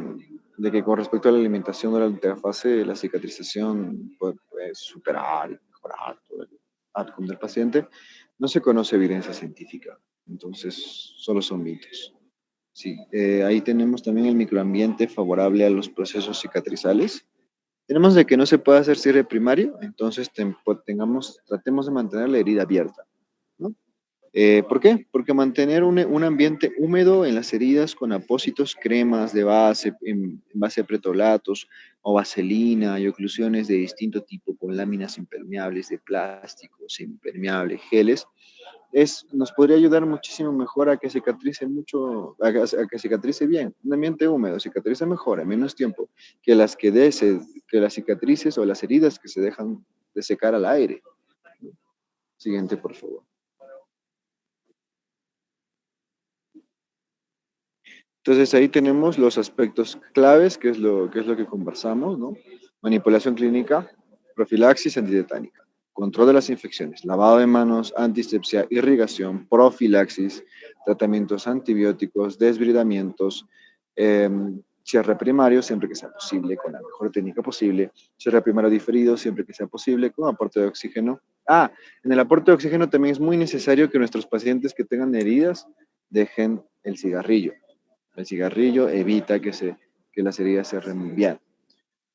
de que con respecto a la alimentación durante la fase de la cicatrización puede superar y mejorar todo el outcome del paciente, no se conoce evidencia científica. Entonces, solo son mitos. Sí, ahí tenemos también el microambiente favorable a los procesos cicatrizales. Tenemos de que no se puede hacer cierre primario, entonces tratemos de mantener la herida abierta, ¿no? ¿Por qué? Porque mantener un ambiente húmedo en las heridas con apósitos, cremas de base, en base a pretolatos o vaselina y oclusiones de distinto tipo con láminas impermeables de plástico, semipermeable, geles, nos podría ayudar muchísimo mejor a que cicatrice mucho, a que cicatrice bien. Un ambiente húmedo cicatriza mejor en menos tiempo que las cicatrices o las heridas que se dejan de secar al aire. Siguiente, por favor. Entonces ahí tenemos los aspectos claves, que es lo que conversamos, ¿no? Manipulación clínica, profilaxis antitetánica, control de las infecciones, lavado de manos, antisepsia, irrigación, profilaxis, tratamientos antibióticos, desbridamientos, eh, cierre primario siempre que sea posible, con la mejor técnica posible, cierre primario diferido siempre que sea posible, con aporte de oxígeno. En el aporte de oxígeno también es muy necesario que nuestros pacientes que tengan heridas dejen el cigarrillo. El cigarrillo evita que las heridas se remuevan.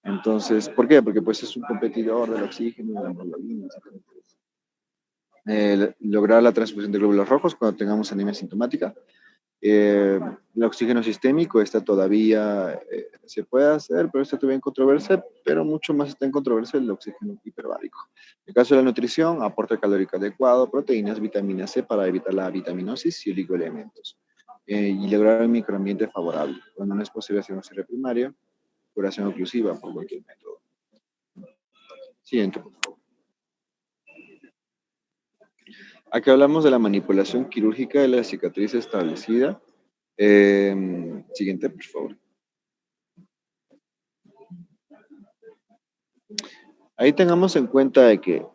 Entonces, ¿por qué? Porque pues es un competidor del oxígeno, de la hemoglobina, etc. Lograr la transfusión de glóbulos rojos cuando tengamos anemia sintomática. El oxígeno sistémico está todavía, se puede hacer, pero está todavía en controversia, pero mucho más está en controversia el oxígeno hiperbárico. En el caso de la nutrición, aporte calórico adecuado, proteínas, vitamina C para evitar la vitaminosis y oligoelementos. Y lograr un microambiente favorable. Cuando no es posible hacer un cierre primario, curación oclusiva por cualquier método. Siguiente, por favor. Aquí hablamos de la manipulación quirúrgica de la cicatriz establecida. Siguiente, por favor. Ahí tengamos en cuenta de que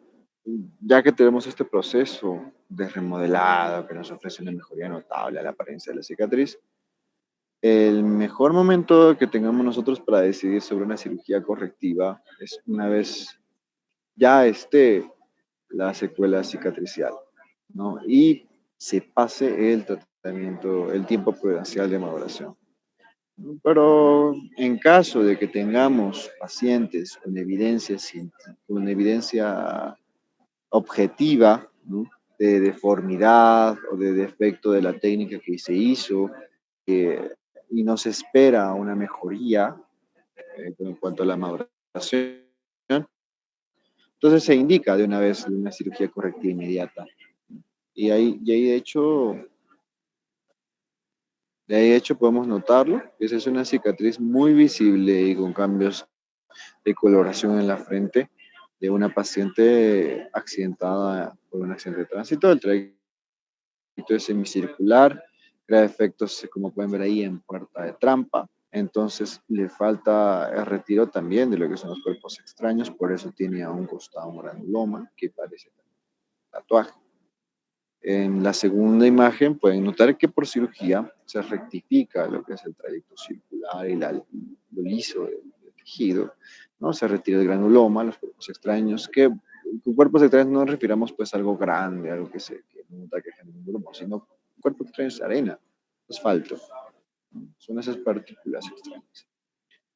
ya que tenemos este proceso de remodelado que nos ofrece una mejoría notable a la apariencia de la cicatriz, el mejor momento que tengamos nosotros para decidir sobre una cirugía correctiva es una vez ya esté la secuela cicatricial, ¿no? Y se pase el tratamiento, el tiempo prudencial de maduración. Pero en caso de que tengamos pacientes con evidencia objetiva, ¿no? De deformidad o de defecto de la técnica que se hizo, y no se espera una mejoría en cuanto a la maduración, entonces se indica de una vez una cirugía correctiva inmediata. Y ahí de hecho podemos notarlo. Esa es una cicatriz muy visible y con cambios de coloración en la frente de una paciente accidentada por un accidente de tránsito. El trayecto es semicircular, crea efectos, como pueden ver ahí, en puerta de trampa. Entonces le falta el retiro también de lo que son los cuerpos extraños, por eso tiene a un costado un granuloma que parece tatuaje. En la segunda imagen pueden notar que por cirugía se rectifica lo que es el trayecto circular y lo liso del tejido, ¿no? Se retira el granuloma, los cuerpos extraños, que con cuerpos extraños no nos refiramos pues a algo grande, algo que nota que genera un grupo, sino cuerpos extraños de arena, asfalto, ¿no? Son esas partículas extrañas.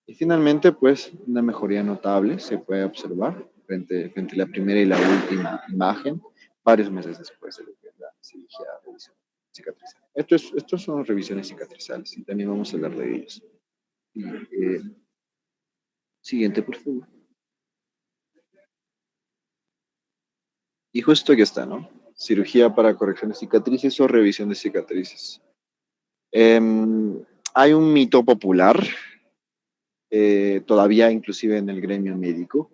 Y finalmente, pues, una mejoría notable se puede observar frente a la primera y la última imagen, varios meses después de lo que es la cirugía revisión cicatrizal. Estos son revisiones cicatrizales y también vamos a hablar de ellos. Siguiente, por favor. Y justo aquí está, ¿no? Cirugía para corrección de cicatrices o revisión de cicatrices. Hay un mito popular, todavía inclusive en el gremio médico,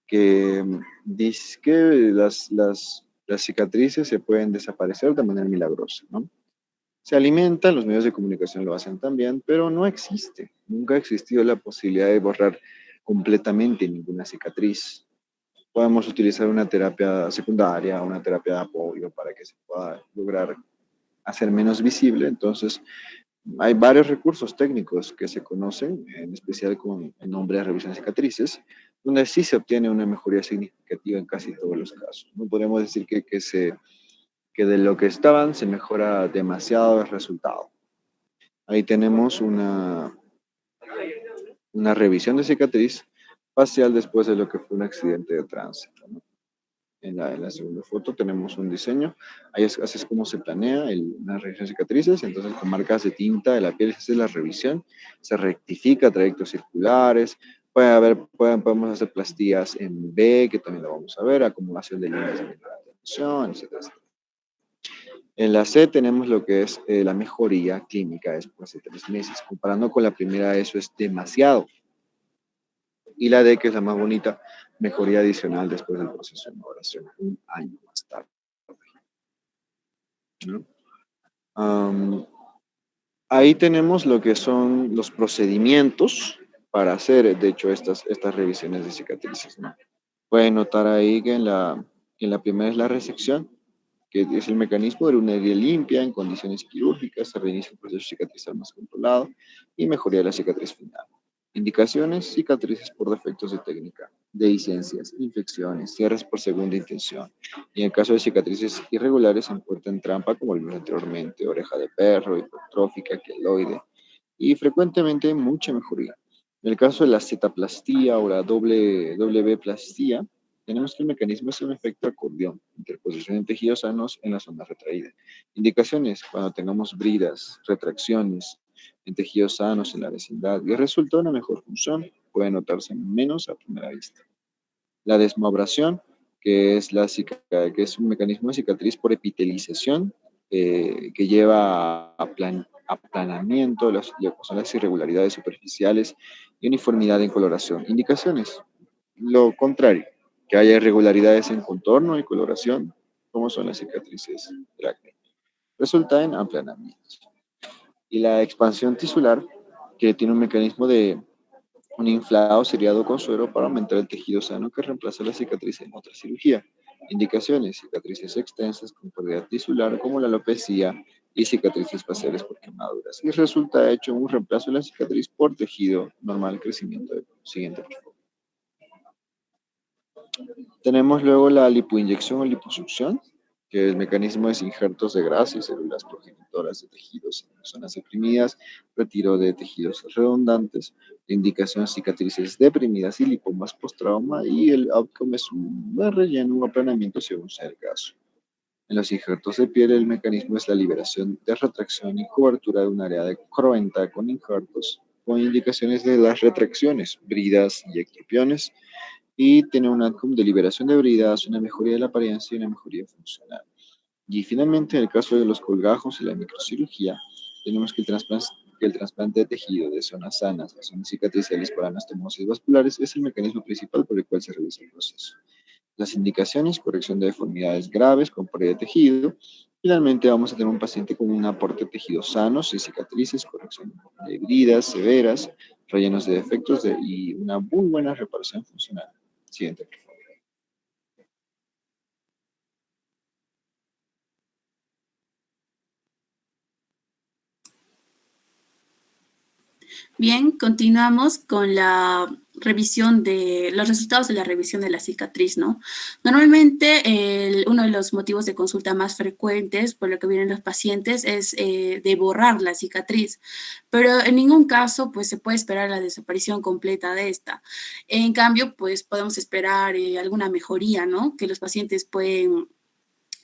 que dice que las cicatrices se pueden desaparecer de manera milagrosa, ¿no? Se alimentan, los medios de comunicación lo hacen también, pero no existe, nunca ha existido la posibilidad de borrar completamente ninguna cicatriz. Podemos utilizar una terapia secundaria, una terapia de apoyo para que se pueda lograr hacer menos visible. Entonces, hay varios recursos técnicos que se conocen, en especial con el nombre de revisión de cicatrices, donde sí se obtiene una mejoría significativa en casi todos los casos. No podemos decir que de lo que estaban se mejora demasiado el resultado. Ahí tenemos una revisión de cicatriz facial después de lo que fue un accidente de tránsito, ¿no? En la segunda foto tenemos un diseño, así es como se planea una revisión de cicatrices, entonces con marcas de tinta de la piel se hace la revisión, se rectifica trayectos circulares, podemos hacer plastías en B, que también lo vamos a ver, acumulación de líneas de tensión, etcétera, etcétera. En la C tenemos lo que es la mejoría clínica después de 3 meses. Comparando con la primera, eso es demasiado. Y la D, que es la más bonita, mejoría adicional después del proceso de maduración, 1 año más tarde, ¿no? Ahí tenemos lo que son los procedimientos para hacer, de hecho, estas revisiones de cicatrices, ¿no? Pueden notar ahí que en la primera es la resección, que es el mecanismo de una herida limpia en condiciones quirúrgicas, se reinicia el proceso cicatrizal más controlado y mejoría de la cicatriz final. Indicaciones: cicatrices por defectos de técnica, dehiscencias, infecciones, cierres por segunda intención. Y en el caso de cicatrices irregulares se encuentran trampa, como vimos anteriormente, oreja de perro, hipertrófica, queloide, y frecuentemente mucha mejoría. En el caso de la zetaplastía o la W plastía, tenemos que el mecanismo es un efecto acordeón, interposición de tejidos sanos en la zona retraída. Indicaciones: cuando tengamos bridas, retracciones en tejidos sanos en la vecindad y resulta una mejor función, puede notarse menos a primera vista. La desmabración, que es un mecanismo de cicatriz por epitelización, que lleva a aplanamiento, son las irregularidades superficiales y uniformidad en coloración. Indicaciones: lo contrario, que haya irregularidades en contorno y coloración, como son las cicatrices del acné. Resulta en aplanamiento. Y la expansión tisular, que tiene un mecanismo de un inflado seriado con suero para aumentar el tejido sano que reemplaza la cicatriz en otra cirugía. Indicaciones: cicatrices extensas con pérdida tisular como la alopecia y cicatrices faciales por quemaduras. Y resulta hecho un reemplazo de la cicatriz por tejido normal crecimiento. Siguiente, por favor. Tenemos luego la lipoinyección o liposucción, que el mecanismo es injertos de grasa y células progenitoras de tejidos en zonas deprimidas, retiro de tejidos redundantes, indicación: cicatrices deprimidas y lipomas post-trauma, y el outcome es un buen relleno, un aplanamiento según sea el caso. En los injertos de piel, el mecanismo es la liberación de retracción y cobertura de un área de cruenta con injertos, con indicaciones de las retracciones, bridas y ectropiones, y tiene un outcome de liberación de bridas, una mejoría de la apariencia y una mejoría funcional. Y finalmente, en el caso de los colgajos y la microcirugía, tenemos que el trasplante de tejido de zonas sanas a zonas cicatriciales para anastomosis vasculares es el mecanismo principal por el cual se realiza el proceso. Las indicaciones: corrección de deformidades graves con pérdida de tejido. Finalmente, vamos a tener un paciente con un aporte de tejidos sanos y cicatrices, corrección de heridas severas, rellenos de defectos y una muy buena reparación funcional. Siguiente, por favor. Bien, continuamos con la revisión de los resultados de la revisión de la cicatriz, ¿no? Normalmente uno de los motivos de consulta más frecuentes por lo que vienen los pacientes es de borrar la cicatriz, pero en ningún caso pues se puede esperar la desaparición completa de esta. En cambio, pues podemos esperar alguna mejoría, ¿no? Que los pacientes pueden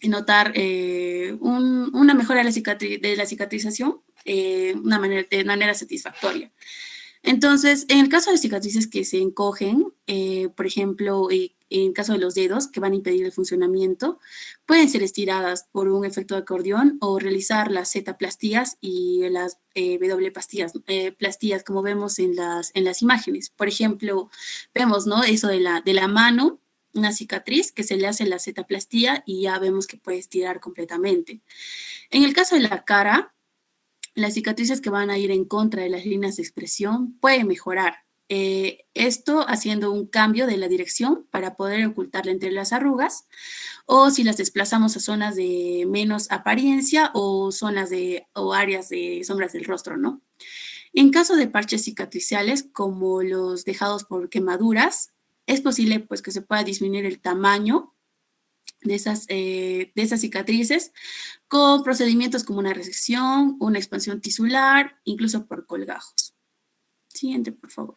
notar una mejora de la cicatrización de manera satisfactoria. Entonces, en el caso de cicatrices que se encogen, por ejemplo, en caso de los dedos que van a impedir el funcionamiento, pueden ser estiradas por un efecto de acordeón o realizar las Z-plastías y las W-plastías, como vemos en las imágenes. Por ejemplo, vemos, ¿no? Eso de la mano, una cicatriz que se le hace la Z-plastía y ya vemos que puede estirar completamente. En el caso de la cara, las cicatrices que van a ir en contra de las líneas de expresión pueden mejorar. Esto haciendo un cambio de la dirección para poder ocultarla entre las arrugas, o si las desplazamos a zonas de menos apariencia o áreas de sombras del rostro, ¿no? En caso de parches cicatriciales, como los dejados por quemaduras, es posible pues, que se pueda disminuir el tamaño de esas cicatrices con procedimientos como una resección, una expansión tisular, incluso por colgajos. Siguiente, por favor.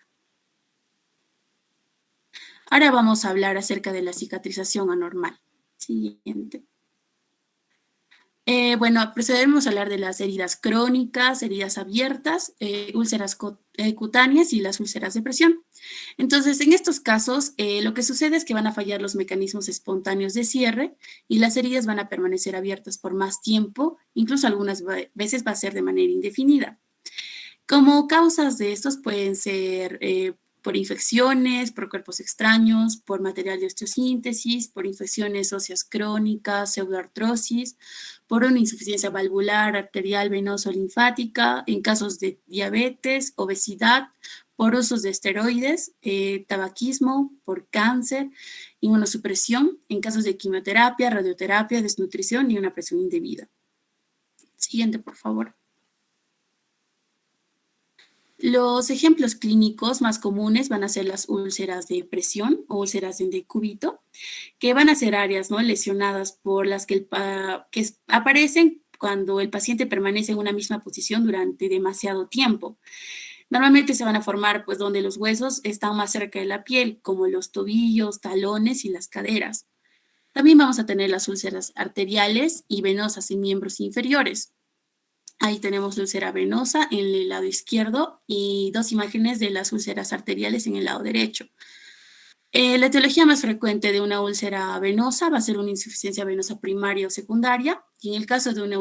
Ahora vamos a hablar acerca de la cicatrización anormal. Siguiente. Bueno, procederemos a hablar de las heridas crónicas, heridas abiertas, úlceras cutáneas y las úlceras de presión. Entonces, en estos casos, lo que sucede es que van a fallar los mecanismos espontáneos de cierre y las heridas van a permanecer abiertas por más tiempo, incluso algunas veces va a ser de manera indefinida. Como causas de estos pueden ser por infecciones, por cuerpos extraños, por material de osteosíntesis, por infecciones óseas crónicas, pseudoartrosis, por una insuficiencia valvular, arterial, venosa o linfática, en casos de diabetes, obesidad, por usos de esteroides, tabaquismo, por cáncer, inmunosupresión, en casos de quimioterapia, radioterapia, desnutrición y una presión indebida. Siguiente, por favor. Los ejemplos clínicos más comunes van a ser las úlceras de presión o úlceras en decúbito, que van a ser áreas, ¿no?, lesionadas por las que aparecen cuando el paciente permanece en una misma posición durante demasiado tiempo. Normalmente se van a formar pues donde los huesos están más cerca de la piel, como los tobillos, talones y las caderas. También vamos a tener las úlceras arteriales y venosas en miembros inferiores. Ahí tenemos la úlcera venosa en el lado izquierdo y dos imágenes de las úlceras arteriales en el lado derecho. La etiología más frecuente de una úlcera venosa va a ser una insuficiencia venosa primaria o secundaria, y en el caso de una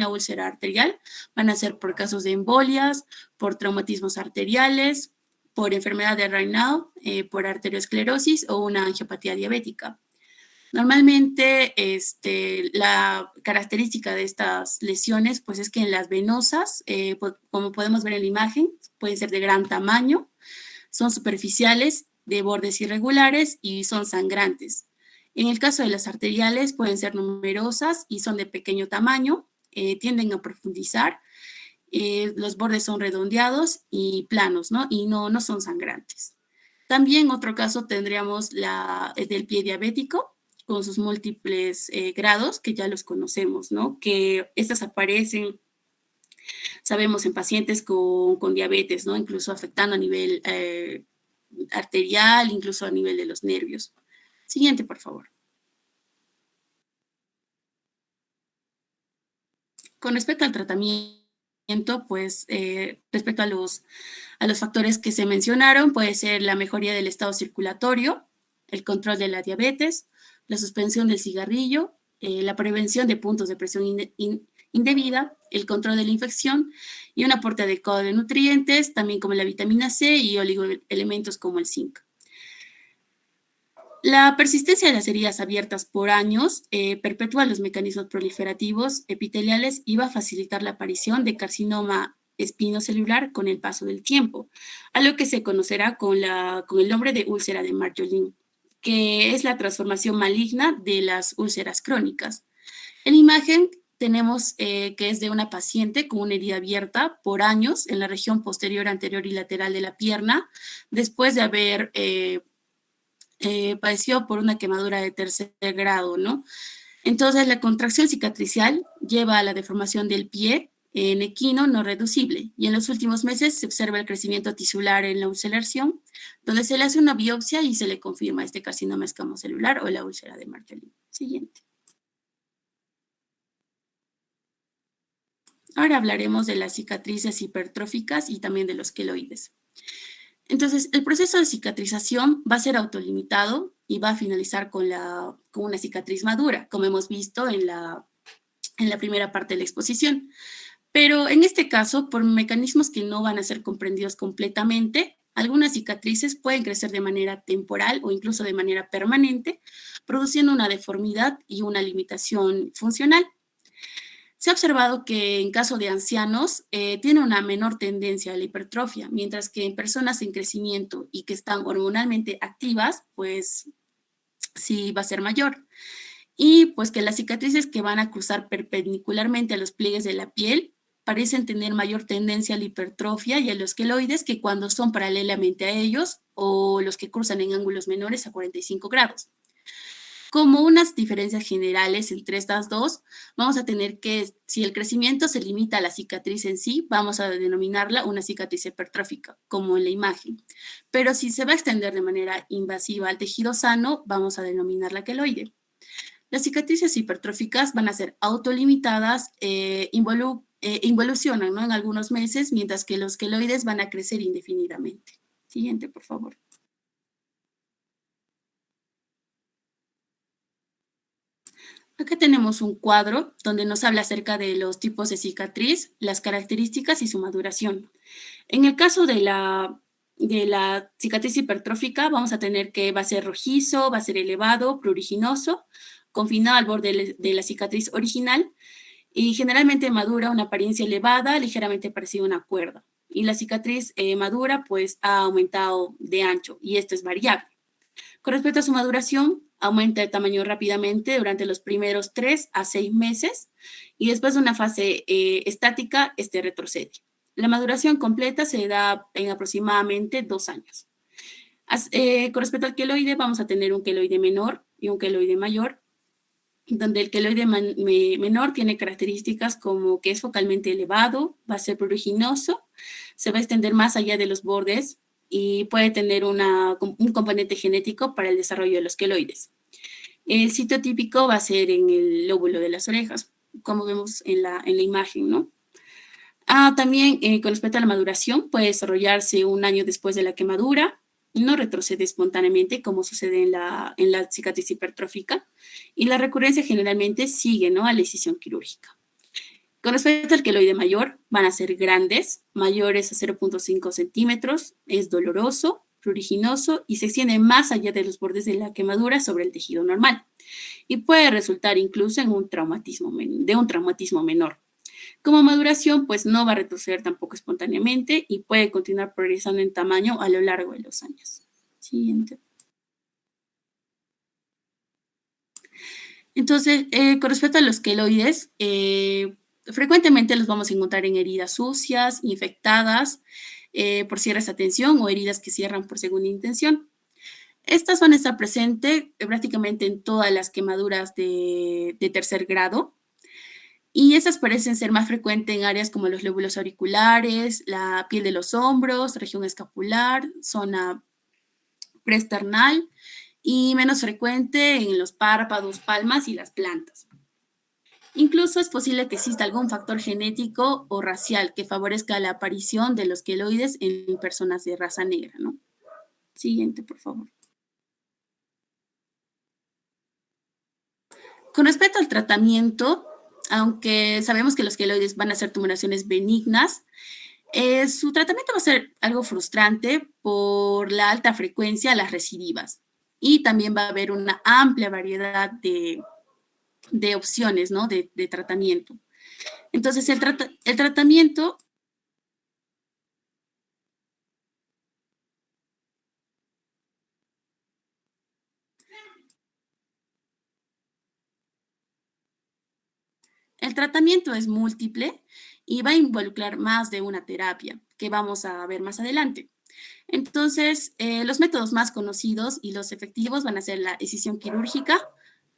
úlcera arterial van a ser por casos de embolias, por traumatismos arteriales, por enfermedad de Raynaud, por arteriosclerosis o una angiopatía diabética. Normalmente, la característica de estas lesiones, pues es que en las venosas, como podemos ver en la imagen, pueden ser de gran tamaño, son superficiales, de bordes irregulares y son sangrantes. En el caso de las arteriales, pueden ser numerosas y son de pequeño tamaño, tienden a profundizar, los bordes son redondeados y planos, ¿no? Y no son sangrantes. También otro caso tendríamos del pie diabético, con sus múltiples grados, que ya los conocemos, ¿no? Que estas aparecen, sabemos, en pacientes con diabetes, ¿no? Incluso afectando a nivel arterial, incluso a nivel de los nervios. Siguiente, por favor. Con respecto al tratamiento, pues respecto a los factores que se mencionaron, puede ser la mejoría del estado circulatorio, el control de la diabetes, la suspensión del cigarrillo, la prevención de puntos de presión indebida, el control de la infección y un aporte adecuado de nutrientes, también como la vitamina C y oligoelementos como el zinc. La persistencia de las heridas abiertas por años perpetúa los mecanismos proliferativos epiteliales y va a facilitar la aparición de carcinoma espinocelular con el paso del tiempo, a lo que se conocerá con el nombre de úlcera de Marjolin, que es la transformación maligna de las úlceras crónicas. En la imagen tenemos que es de una paciente con una herida abierta por años en la región posterior, anterior y lateral de la pierna, después de haber padecido por una quemadura de tercer grado, ¿no? Entonces, la contracción cicatricial lleva a la deformación del pie en equino no reducible, y en los últimos meses se observa el crecimiento tisular en la ulceración, donde se le hace una biopsia y se le confirma este carcinoma escamocelular o la úlcera de Marjolin. Siguiente. Ahora hablaremos de las cicatrices hipertróficas y también de los queloides. Entonces, el proceso de cicatrización va a ser autolimitado y va a finalizar con una cicatriz madura, como hemos visto en la primera parte de la exposición. Pero en este caso, por mecanismos que no van a ser comprendidos completamente, algunas cicatrices pueden crecer de manera temporal o incluso de manera permanente, produciendo una deformidad y una limitación funcional. Se ha observado que en caso de ancianos tiene una menor tendencia a la hipertrofia, mientras que en personas en crecimiento y que están hormonalmente activas, pues sí va a ser mayor. Y pues que las cicatrices que van a cruzar perpendicularmente a los pliegues de la piel parecen tener mayor tendencia a la hipertrofia y a los queloides que cuando son paralelamente a ellos o los que cruzan en ángulos menores a 45 grados. Como unas diferencias generales entre estas dos, vamos a tener que, si el crecimiento se limita a la cicatriz en sí, vamos a denominarla una cicatriz hipertrófica, como en la imagen. Pero si se va a extender de manera invasiva al tejido sano, vamos a denominarla queloide. Las cicatrices hipertróficas van a ser autolimitadas, involucionan, ¿no?, en algunos meses, mientras que los queloides van a crecer indefinidamente. Siguiente, por favor. Acá tenemos un cuadro donde nos habla acerca de los tipos de cicatriz, las características y su maduración. En el caso de la cicatriz hipertrófica, vamos a tener que va a ser rojizo, va a ser elevado, pruriginoso, confinado al borde de la cicatriz original, y generalmente madura una apariencia elevada, ligeramente parecida a una cuerda. Y la cicatriz madura, pues, ha aumentado de ancho, y esto es variable. Con respecto a su maduración, aumenta de tamaño rápidamente durante los primeros 3 a 6 meses, y después de una fase estática, retrocede. La maduración completa se da en aproximadamente 2 años. Con respecto al queloide, vamos a tener un queloide menor y un queloide mayor, donde el queloide menor tiene características como que es focalmente elevado, va a ser pruriginoso, se va a extender más allá de los bordes y puede tener un componente genético para el desarrollo de los queloides. El sitio típico va a ser en el lóbulo de las orejas, como vemos en la imagen, ¿no? También con respecto a la maduración, puede desarrollarse 1 año después de la quemadura, no retrocede espontáneamente como sucede en la cicatriz hipertrófica, y la recurrencia generalmente sigue, ¿no?, a la incisión quirúrgica. Con respecto al queloide mayor, van a ser grandes, mayores a 0.5 centímetros, es doloroso, pruriginoso y se extiende más allá de los bordes de la quemadura sobre el tejido normal, y puede resultar incluso en un traumatismo menor. Como maduración, pues no va a retroceder tampoco espontáneamente y puede continuar progresando en tamaño a lo largo de los años. Siguiente. Entonces, con respecto a los queloides, frecuentemente los vamos a encontrar en heridas sucias, infectadas, por cierres a tensión o heridas que cierran por segunda intención. Estas van a estar presentes prácticamente en todas las quemaduras de tercer grado, y esas parecen ser más frecuentes en áreas como los lóbulos auriculares, la piel de los hombros, región escapular, zona preesternal, y menos frecuente en los párpados, palmas y las plantas. Incluso es posible que exista algún factor genético o racial que favorezca la aparición de los queloides en personas de raza negra, ¿no? Siguiente, por favor. Con respecto al tratamiento, aunque sabemos que los queloides van a ser tumoraciones benignas, su tratamiento va a ser algo frustrante por la alta frecuencia de las recidivas, y también va a haber una amplia variedad de opciones, ¿no?, de tratamiento. Entonces, el tratamiento es múltiple y va a involucrar más de una terapia que vamos a ver más adelante. Entonces, los métodos más conocidos y los efectivos van a ser la excisión quirúrgica,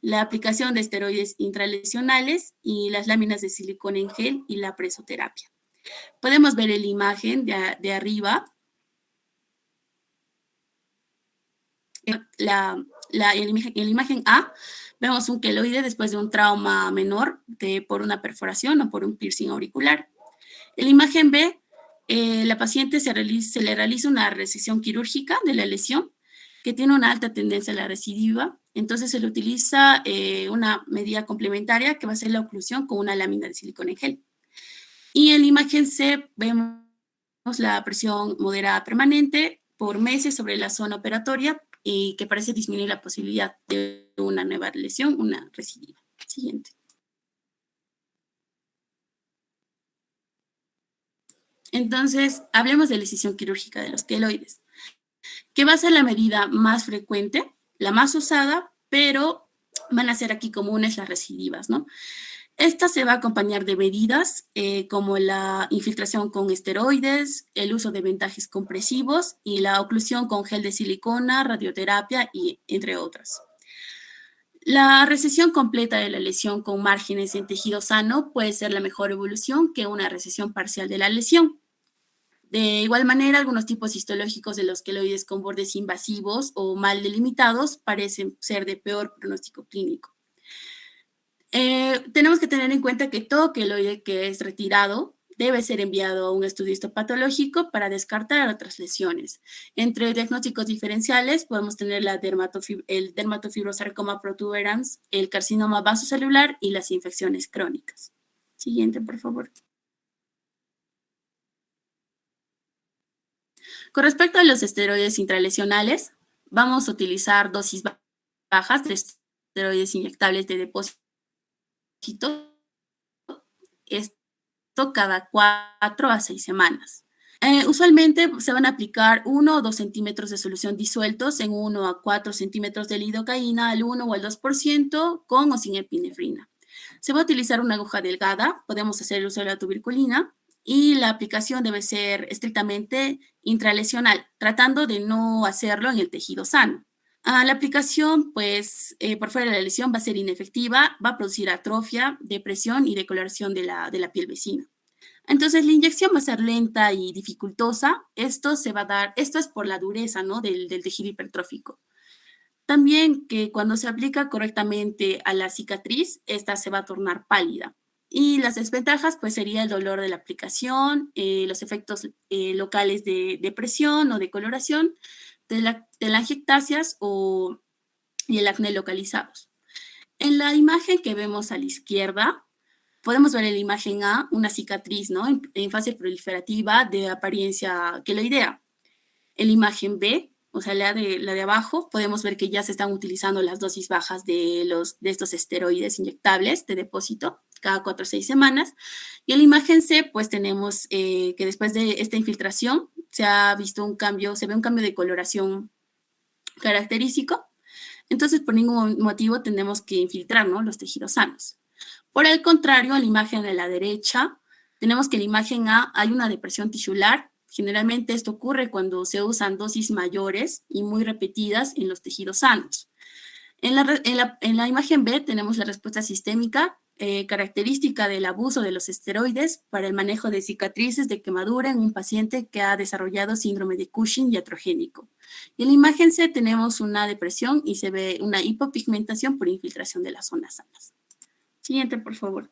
la aplicación de esteroides intralesionales y las láminas de silicona en gel y la presoterapia. Podemos ver en la imagen de arriba en la imagen A, vemos un queloide después de un trauma menor por una perforación o por un piercing auricular. En la imagen B, la paciente se le realiza una resección quirúrgica de la lesión que tiene una alta tendencia a la recidiva. Entonces se le utiliza una medida complementaria que va a ser la oclusión con una lámina de silicona en gel. Y en la imagen C vemos la presión moderada permanente por meses sobre la zona operatoria y que parece disminuir la posibilidad de una nueva lesión, una recidiva. Siguiente. Entonces, hablemos de la excisión quirúrgica de los queloides, que va a ser la medida más frecuente, la más usada, pero van a ser aquí comunes las recidivas, ¿no? Esta se va a acompañar de medidas como la infiltración con esteroides, el uso de vendajes compresivos y la oclusión con gel de silicona, radioterapia y entre otras. La recesión completa de la lesión con márgenes en tejido sano puede ser la mejor evolución que una recesión parcial de la lesión. De igual manera, algunos tipos histológicos de los queloides con bordes invasivos o mal delimitados parecen ser de peor pronóstico clínico. Tenemos que tener en cuenta que todo queloide que es retirado debe ser enviado a un estudio histopatológico para descartar otras lesiones. Entre diagnósticos diferenciales podemos tener el dermatofibrosarcoma protuberans, el carcinoma vasocelular y las infecciones crónicas. Siguiente, por favor. Con respecto a los esteroides intralesionales, vamos a utilizar dosis bajas de esteroides inyectables de depósito. Esto cada 4 a 6 semanas. Usualmente se van a aplicar 1 o 2 centímetros de solución disueltos en 1 a 4 centímetros de lidocaína al 1 o al 2% con o sin epinefrina. Se va a utilizar una aguja delgada, podemos hacer uso de la tuberculina, y la aplicación debe ser estrictamente intralesional, tratando de no hacerlo en el tejido sano. La aplicación, pues, por fuera de la lesión va a ser inefectiva, va a producir atrofia, depresión y decoloración de la piel vecina. Entonces, la inyección va a ser lenta y dificultosa. Esto es por la dureza, ¿no?, del tejido hipertrófico. También que cuando se aplica correctamente a la cicatriz, esta se va a tornar pálida. Y las desventajas, pues, sería el dolor de la aplicación, los efectos locales de depresión o de coloración, telangiectasias y el acné localizados. En la imagen que vemos a la izquierda, podemos ver en la imagen A una cicatriz, ¿no?, en fase proliferativa de apariencia queloidea. En la imagen B, o sea, la de abajo, podemos ver que ya se están utilizando las dosis bajas de estos esteroides inyectables de depósito cada 4 o 6 semanas. Y en la imagen C, pues tenemos que después de esta infiltración se ve un cambio de coloración característico. Entonces, por ningún motivo tenemos que infiltrar, ¿no?, los tejidos sanos. Por el contrario, en la imagen de la derecha, tenemos que en la imagen A hay una depresión tisular. Generalmente esto ocurre cuando se usan dosis mayores y muy repetidas en los tejidos sanos. En la imagen B tenemos la respuesta sistémica característica del abuso de los esteroides para el manejo de cicatrices de quemadura en un paciente que ha desarrollado síndrome de Cushing iatrogénico. Y en la imagen C tenemos una depresión y se ve una hipopigmentación por infiltración de las zonas sanas. Siguiente, por favor.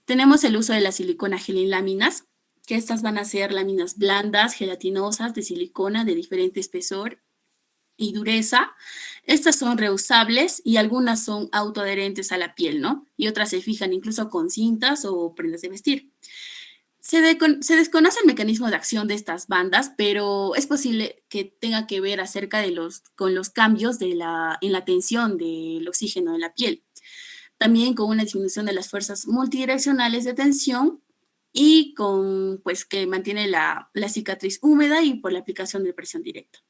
Tenemos el uso de la silicona gel en láminas, que estas van a ser láminas blandas, gelatinosas, de silicona de diferente espesor y dureza. Estas son reusables y algunas son autoadherentes a la piel, ¿no? Y otras se fijan incluso con cintas o prendas de vestir. Se desconoce el mecanismo de acción de estas bandas, pero es posible que tenga que ver con los cambios en la tensión del oxígeno en la piel. También con una disminución de las fuerzas multidireccionales de tensión y pues, que mantiene la cicatriz húmeda y por la aplicación de presión directa.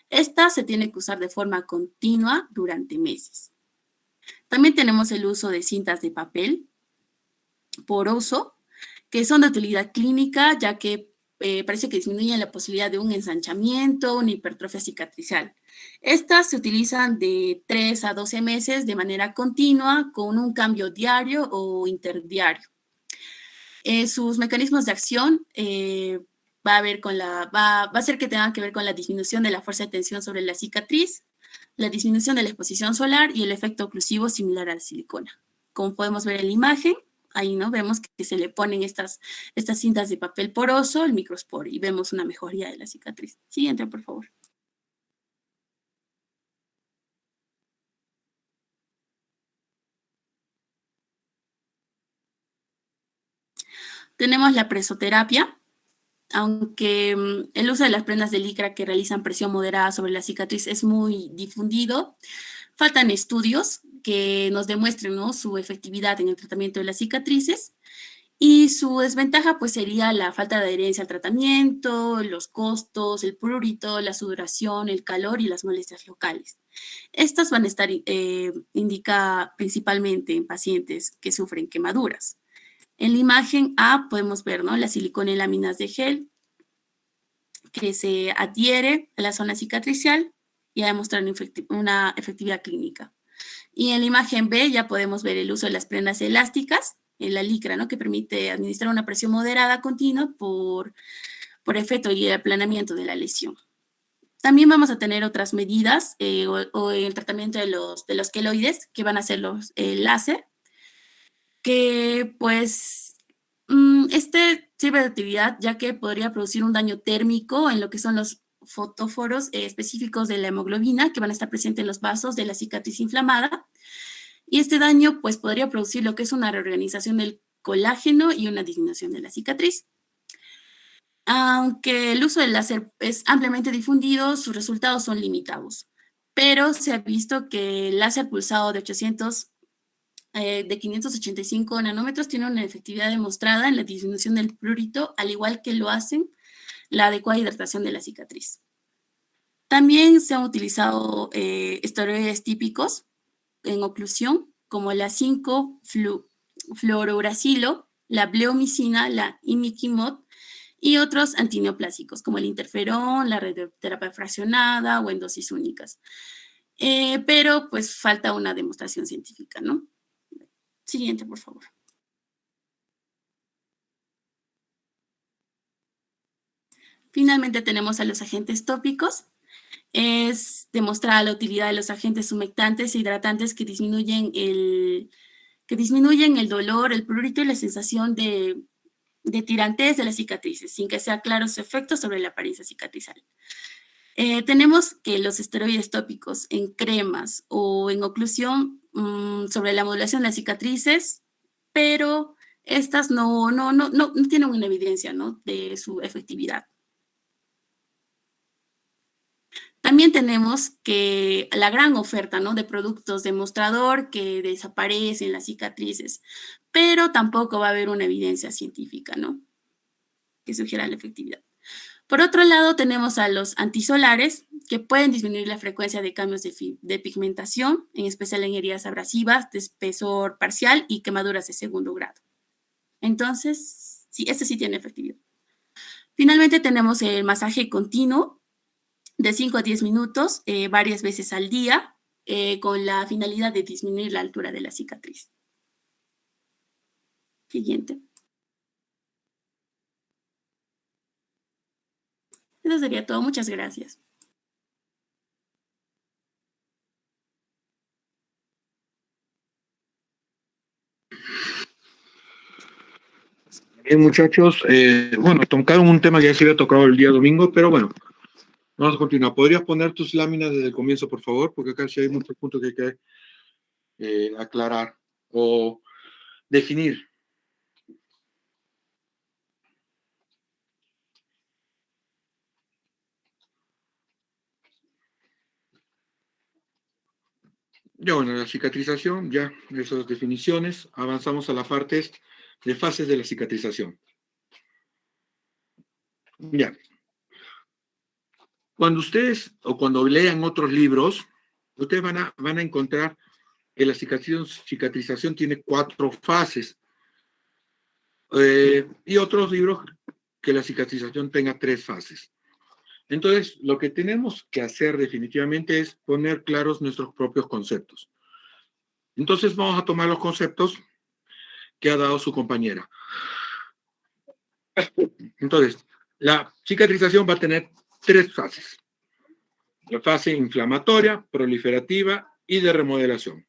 Esta se tiene que usar de forma continua durante meses. También tenemos el uso de cintas de papel poroso, que son de utilidad clínica, ya que parece que disminuyen la posibilidad de un ensanchamiento, una hipertrofia cicatricial. Estas se utilizan de 3 a 12 meses de manera continua con un cambio diario o interdiario. Sus mecanismos de acción va a ser que tengan que ver con la disminución de la fuerza de tensión sobre la cicatriz, la disminución de la exposición solar y el efecto oclusivo similar a la silicona. Como podemos ver en la imagen, ahí, ¿no?, vemos que se le ponen estas cintas de papel poroso, el microspor, y vemos una mejoría de la cicatriz. Siguiente, por favor. Tenemos la presoterapia, aunque el uso de las prendas de licra que realizan presión moderada sobre la cicatriz es muy difundido. Faltan estudios que nos demuestren, ¿no?, su efectividad en el tratamiento de las cicatrices, y su desventaja pues sería la falta de adherencia al tratamiento, los costos, el prurito, la sudoración, el calor y las molestias locales. Estas van a estar indicadas principalmente en pacientes que sufren quemaduras. En la imagen A podemos ver, ¿no?, la silicona en láminas de gel, que se adhiere a la zona cicatricial y a demostrar una efectividad clínica. Y en la imagen B ya podemos ver el uso de las prendas elásticas, en la licra, ¿no? Que permite administrar una presión moderada continua por efecto y el aplanamiento de la lesión. También vamos a tener otras medidas o el tratamiento de los queloides, que van a ser el láser, que pues este sirve de utilidad ya que podría producir un daño térmico en lo que son los fotóforos específicos de la hemoglobina que van a estar presentes en los vasos de la cicatriz inflamada. Y este daño pues podría producir lo que es una reorganización del colágeno y una disminución de la cicatriz. Aunque el uso del láser es ampliamente difundido, sus resultados son limitados. Pero se ha visto que el láser pulsado de 585 nanómetros tiene una efectividad demostrada en la disminución del prurito, al igual que lo hacen la adecuada hidratación de la cicatriz. También se han utilizado esteroides típicos en oclusión, como la 5-fluorouracilo, la bleomicina, la imiquimod y otros antineoplásicos, como el interferón, la radioterapia fraccionada o en dosis únicas. Pero pues falta una demostración científica, ¿no? Siguiente, por favor. Finalmente tenemos a los agentes tópicos. Es demostrada la utilidad de los agentes humectantes e hidratantes que disminuyen el dolor, el prurito y la sensación de tirantez de las cicatrices, sin que sea claro su efecto sobre la apariencia cicatrizal. Tenemos que los esteroides tópicos en cremas o en oclusión sobre la modulación de las cicatrices, pero estas no tienen una evidencia, ¿no?, de su efectividad. También tenemos que la gran oferta, ¿no?, de productos de mostrador que desaparecen las cicatrices, pero tampoco va a haber una evidencia científica, ¿no?, que sugiera la efectividad. Por otro lado, tenemos a los antisolares, que pueden disminuir la frecuencia de cambios de pigmentación, en especial en heridas abrasivas, de espesor parcial y quemaduras de segundo grado. Entonces, sí, este sí tiene efectividad. Finalmente tenemos el masaje continuo, de 5 a 10 minutos, varias veces al día, con la finalidad de disminuir la altura de la cicatriz. Siguiente. Eso sería todo. Muchas gracias. Bien, muchachos. Bueno, tocaron un tema que ya se había tocado el día domingo, pero bueno, vamos a continuar. ¿Podrías poner tus láminas desde el comienzo, por favor? Porque acá sí hay muchos puntos que hay que aclarar o definir. Ya, bueno, la cicatrización, ya, esas definiciones. Avanzamos a las partes de fases de la cicatrización. Ya. Cuando ustedes, o cuando lean otros libros, ustedes van a encontrar que la cicatrización tiene 4 fases. Y otros libros que la cicatrización tenga 3 fases. Entonces, lo que tenemos que hacer definitivamente es poner claros nuestros propios conceptos. Entonces, vamos a tomar los conceptos que ha dado su compañera. Entonces, la cicatrización va a tener 3 fases. La fase inflamatoria, proliferativa y de remodelación.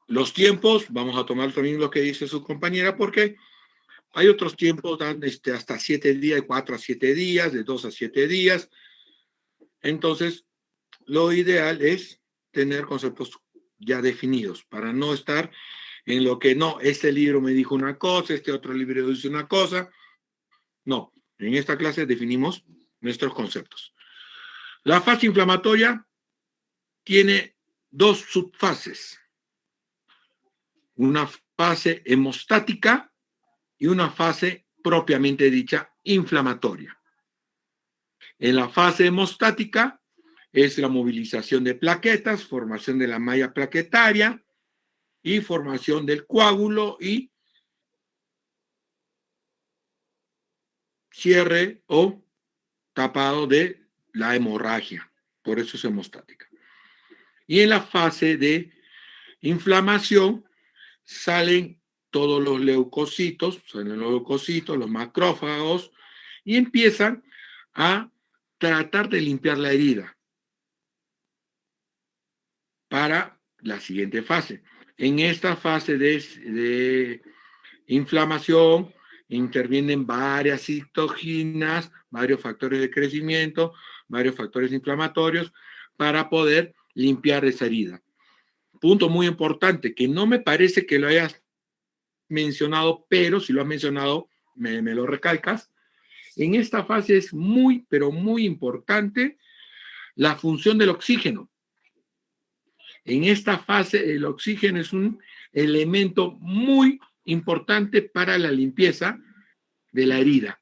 Los tiempos, vamos a tomar también lo que dice su compañera, porque hay otros tiempos, dan hasta 7 días, de 4 a 7 días, de 2 a 7 días. Entonces, lo ideal es tener conceptos ya definidos, para no estar en lo que no, este libro me dijo una cosa, este otro libro dice una cosa. No, en esta clase definimos nuestros conceptos. La fase inflamatoria tiene 2 subfases. Una fase hemostática y una fase propiamente dicha inflamatoria. En la fase hemostática es la movilización de plaquetas, formación de la malla plaquetaria y formación del coágulo y cierre o tapado de la hemorragia. Por eso es hemostática. Y en la fase de inflamación salen todos los leucocitos, los macrófagos, y empiezan a tratar de limpiar la herida para la siguiente fase. En esta fase de inflamación intervienen varias citoquinas, varios factores de crecimiento, varios factores inflamatorios para poder limpiar esa herida. Punto muy importante, que no me parece que lo hayas mencionado, pero si lo has mencionado, me lo recalcas. En esta fase es muy, pero muy importante la función del oxígeno. En esta fase el oxígeno es un elemento muy importante para la limpieza de la herida.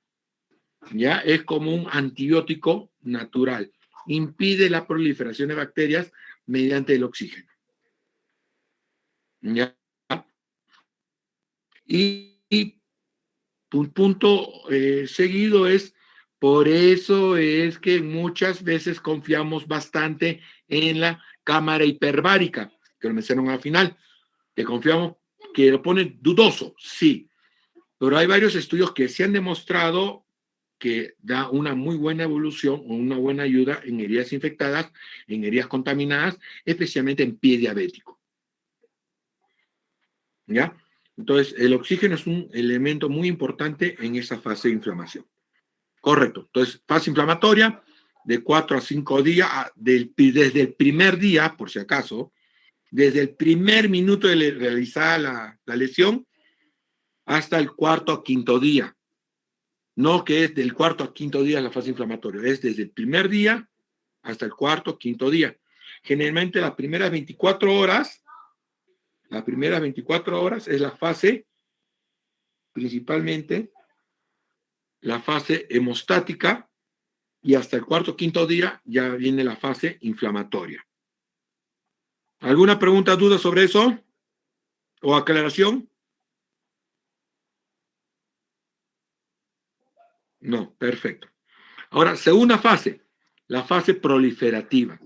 Ya es como un antibiótico natural. Impide la proliferación de bacterias mediante el oxígeno. ¿Ya? Y un punto seguido es, por eso es que muchas veces confiamos bastante en la cámara hiperbárica, que lo mencionaron al final, que confiamos, que lo ponen dudoso, sí, pero hay varios estudios que se han demostrado que da una muy buena evolución o una buena ayuda en heridas infectadas, en heridas contaminadas, especialmente en pie diabético. ¿Ya? Entonces, el oxígeno es un elemento muy importante en esa fase de inflamación. Correcto. Entonces, fase inflamatoria de 4 a 5 días, desde el primer día, por si acaso, desde el primer minuto de realizar la lesión hasta el cuarto a quinto día. No que es del cuarto a quinto día la fase inflamatoria, es desde el primer día hasta el cuarto o quinto día. Generalmente las primeras 24 horas es la fase, principalmente la fase hemostática, y hasta el cuarto o quinto día ya viene la fase inflamatoria. ¿Alguna pregunta, duda sobre eso? ¿O aclaración? No, perfecto. Ahora, segunda fase, la fase proliferativa.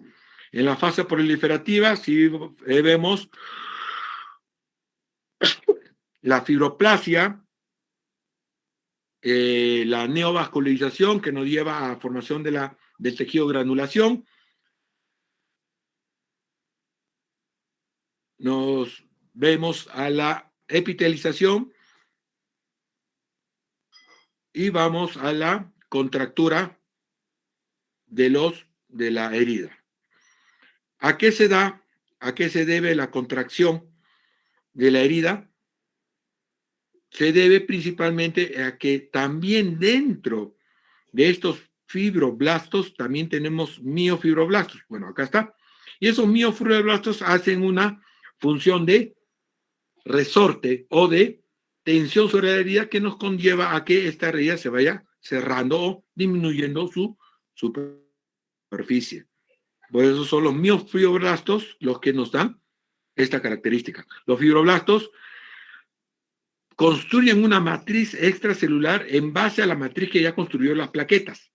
En la fase proliferativa, sí vemos la fibroplasia, la neovascularización que nos lleva a formación del tejido granulación. Nos vemos a la epitelización y vamos a la contractura de la herida. ¿A qué se debe la contracción de la herida? Se debe principalmente a que también dentro de estos fibroblastos también tenemos miofibroblastos. Bueno, acá está. Y esos miofibroblastos hacen una función de resorte o de tensión sobre la herida que nos conlleva a que esta herida se vaya cerrando o disminuyendo su superficie. Por eso son los miofibroblastos los que nos dan esta característica. Los fibroblastos construyen una matriz extracelular en base a la matriz que ya construyó las plaquetas.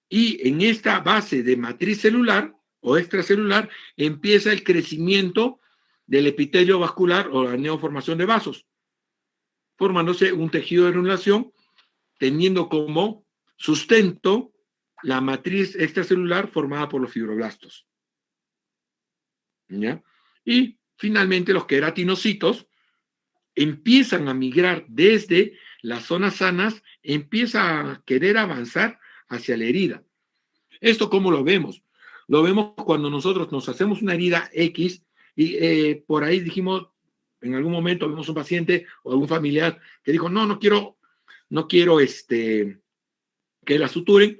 Y en esta base de matriz celular o extracelular empieza el crecimiento del epitelio vascular o la neoformación de vasos, formándose un tejido de granulación teniendo como sustento la matriz extracelular formada por los fibroblastos. ¿Ya? Y finalmente los queratinocitos empiezan a migrar desde las zonas sanas, empieza a querer avanzar hacia la herida. ¿Esto cómo lo vemos? Lo vemos cuando nosotros nos hacemos una herida X y por ahí dijimos, en algún momento vimos un paciente o algún familiar que dijo, no quiero que la suturen,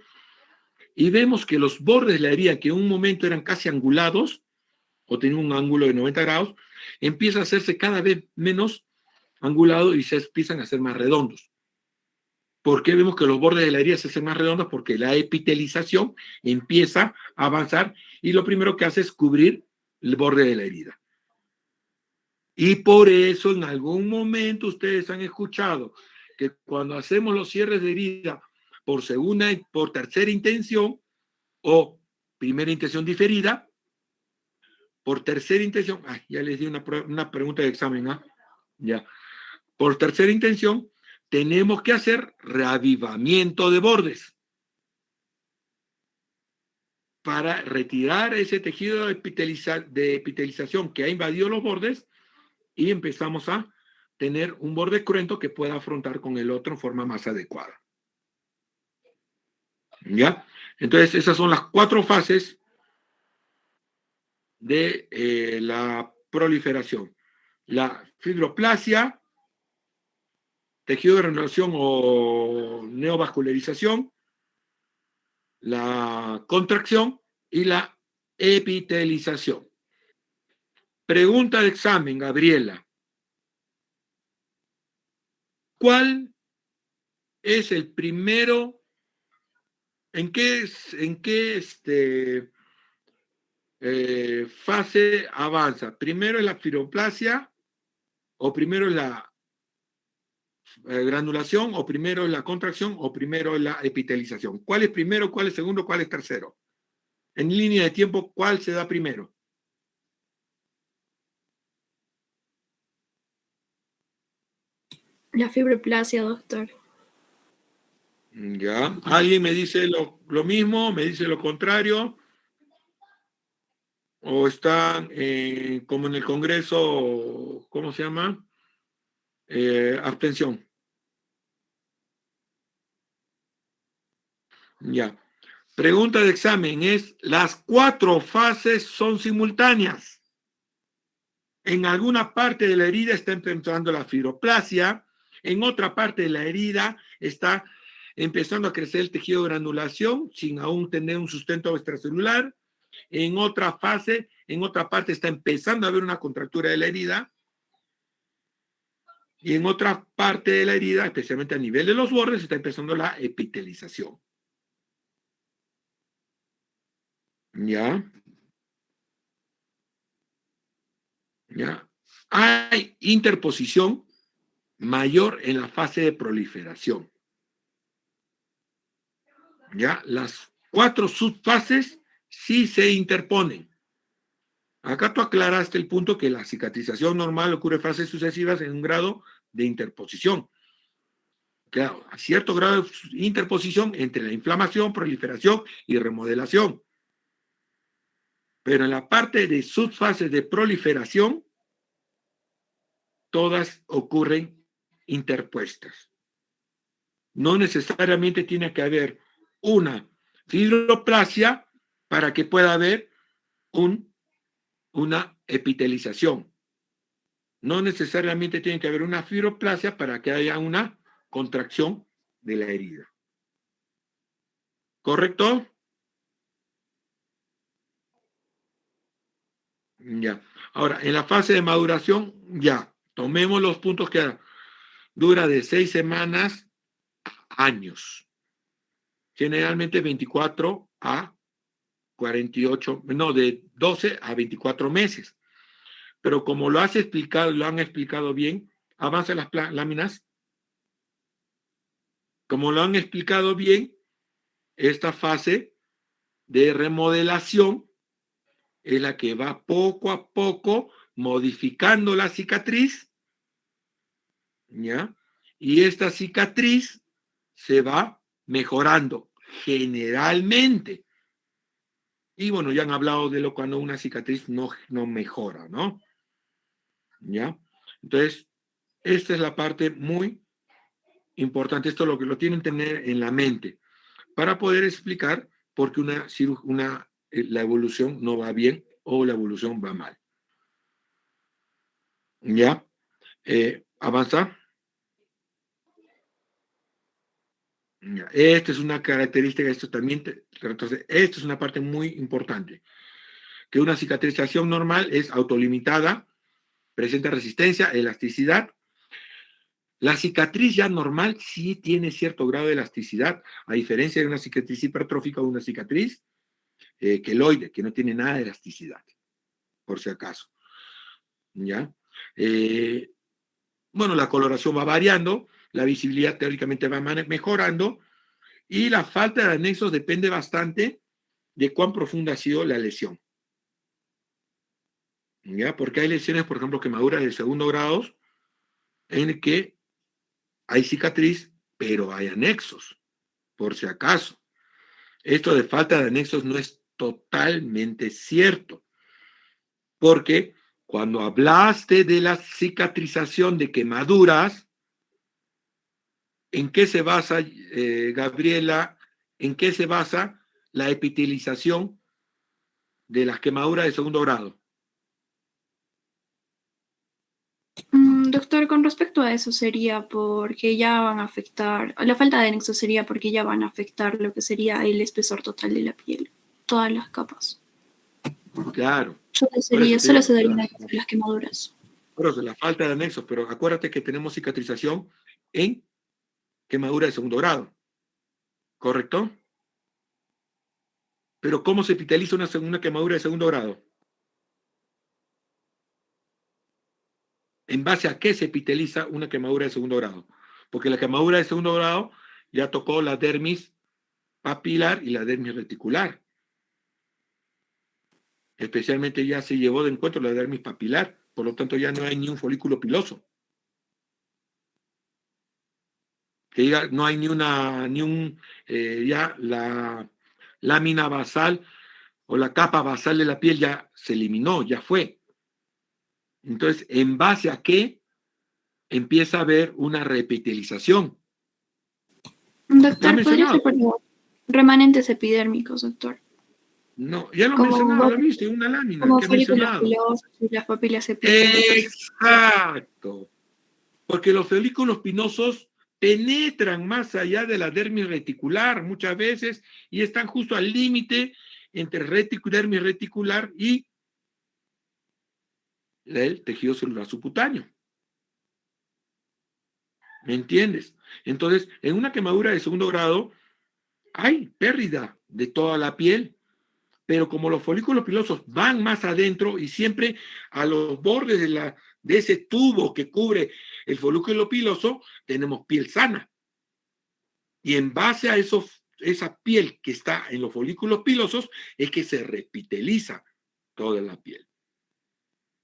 y vemos que los bordes de la herida, que en un momento eran casi angulados o tenían un ángulo de 90 grados, empieza a hacerse cada vez menos angulado y se empiezan a hacer más redondos. ¿Por qué vemos que los bordes de la herida se hacen más redondos? Porque la epitelización empieza a avanzar y lo primero que hace es cubrir el borde de la herida. Y por eso en algún momento ustedes han escuchado que cuando hacemos los cierres de herida por segunda y por tercera intención o primera intención diferida, por tercera intención, ya les di una pregunta de examen, ¿ah? Ya. Por tercera intención, tenemos que hacer reavivamiento de bordes para retirar ese tejido de epitelización que ha invadido los bordes y empezamos a tener un borde cruento que pueda afrontar con el otro en forma más adecuada. ¿Ya? Entonces, esas son las 4 fases de la proliferación. La fibroplasia, tejido de renovación o neovascularización, la contracción y la epitelización. Pregunta de examen, Gabriela. ¿Cuál es el primero? ¿En qué fase avanza? ¿Primero es la fibroplasia o primero es la granulación o primero es la contracción o primero es la epitelización? ¿Cuál es primero, cuál es segundo, cuál es tercero? En línea de tiempo, ¿cuál se da primero? La fibroplasia, doctor. Ya. ¿Alguien me dice lo mismo? ¿Me dice lo contrario? ¿O están como en el Congreso, ¿cómo se llama? Abstención. Ya. Pregunta de examen es, ¿las 4 fases son simultáneas? En alguna parte de la herida está empezando la fibroplasia, en otra parte de la herida está empezando a crecer el tejido de granulación sin aún tener un sustento extracelular. En otra fase, en otra parte está empezando a haber una contractura de la herida. Y en otra parte de la herida, especialmente a nivel de los bordes, está empezando la epitelización. ¿Ya? ¿Ya? Hay interposición mayor en la fase de proliferación. ¿Ya? Las 4 subfases sí se interponen. Acá tú aclaraste el punto que la cicatrización normal ocurre en fases sucesivas en un grado de interposición. Claro, a cierto grado de interposición entre la inflamación, proliferación y remodelación. Pero en la parte de subfases de proliferación, todas ocurren interpuestas. No necesariamente tiene que haber una fibroplasia para que pueda haber una epitelización. No necesariamente tiene que haber una fibroplasia para que haya una contracción de la herida. ¿Correcto? Ya. Ahora, en la fase de maduración, ya. Tomemos los puntos que dura de 6 semanas a años. Generalmente 24 a 48, no, de 12 a 24 meses. Pero como lo han explicado bien, avanzan las láminas. Como lo han explicado bien, esta fase de remodelación es la que va poco a poco modificando la cicatriz, ¿ya? Y esta cicatriz se va mejorando generalmente. Y bueno, ya han hablado de lo cuando una cicatriz no mejora, ¿no? ¿Ya? Entonces, esta es la parte muy importante. Esto es lo que lo tienen que tener en la mente para poder explicar por qué la evolución no va bien o la evolución va mal. ¿Ya? Avanza. Ya. Esta es una característica, entonces, esto es una parte muy importante, que una cicatrización normal es autolimitada, presenta resistencia, elasticidad. La cicatriz ya normal sí tiene cierto grado de elasticidad, a diferencia de una cicatriz hipertrófica o una cicatriz queloide, que no tiene nada de elasticidad, por si acaso. ¿Ya? Bueno, la coloración va variando la visibilidad teóricamente va mejorando y la falta de anexos depende bastante de cuán profunda ha sido la lesión. ¿Ya? Porque hay lesiones, por ejemplo, quemaduras de segundo grado, en que hay cicatriz, pero hay anexos, por si acaso. Esto de falta de anexos no es totalmente cierto, porque cuando hablaste de la cicatrización de quemaduras, ¿en qué se basa, Gabriela? ¿En qué se basa la epitelización de las quemaduras de segundo grado? Doctor, con respecto a eso sería porque ya van a afectar, la falta de anexo sería porque ya van a afectar lo que sería el espesor total de la piel, todas las capas. Claro. Solo se darían las quemaduras. Pero de la falta de anexos, pero acuérdate que tenemos cicatrización en quemadura de segundo grado, ¿correcto? Pero ¿cómo se epiteliza una quemadura de segundo grado? ¿En base a qué se epiteliza una quemadura de segundo grado? Porque la quemadura de segundo grado ya tocó la dermis papilar y la dermis reticular. Especialmente ya se llevó de encuentro la dermis papilar, por lo tanto ya no hay ni un folículo piloso. Que diga, no hay ya la lámina basal o la capa basal de la piel ya se eliminó, ya fue. Entonces, ¿en base a qué empieza a haber una repitelización? Doctor, ¿podría ser por remanentes epidérmicos, doctor? No, ya lo mencionaba, lo viste, una lámina como que he mencionado. Y las papilas epitérmicas. Exacto. Porque los folículos pinosos penetran más allá de la dermis reticular muchas veces y están justo al límite entre dermis reticular y el tejido celular subcutáneo. ¿Me entiendes? Entonces, en una quemadura de segundo grado hay pérdida de toda la piel, pero como los folículos pilosos van más adentro y siempre a los bordes de ese tubo que cubre el folículo piloso, tenemos piel sana. Y en base a esa piel que está en los folículos pilosos es que se repiteliza toda la piel.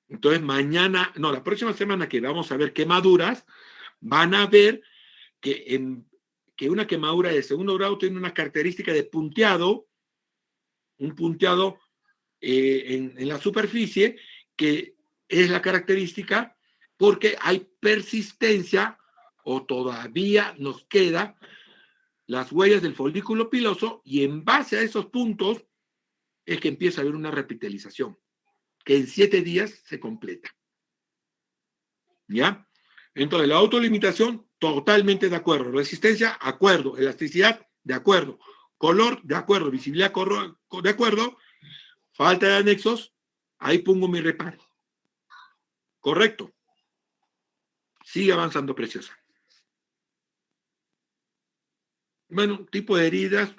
Entonces la próxima semana que vamos a ver quemaduras, van a ver que una quemadura de segundo grado tiene una característica de punteado, un punteado en la superficie, que es la característica porque hay persistencia o todavía nos queda las huellas del folículo piloso y en base a esos puntos es que empieza a haber una repitelización que en 7 días se completa. ¿Ya? Entonces, la autolimitación, totalmente de acuerdo. Resistencia, acuerdo. Elasticidad, de acuerdo. Color, de acuerdo. Visibilidad, de acuerdo. Falta de anexos, ahí pongo mi reparo. Correcto. Sigue avanzando, preciosa. Bueno, tipo de heridas,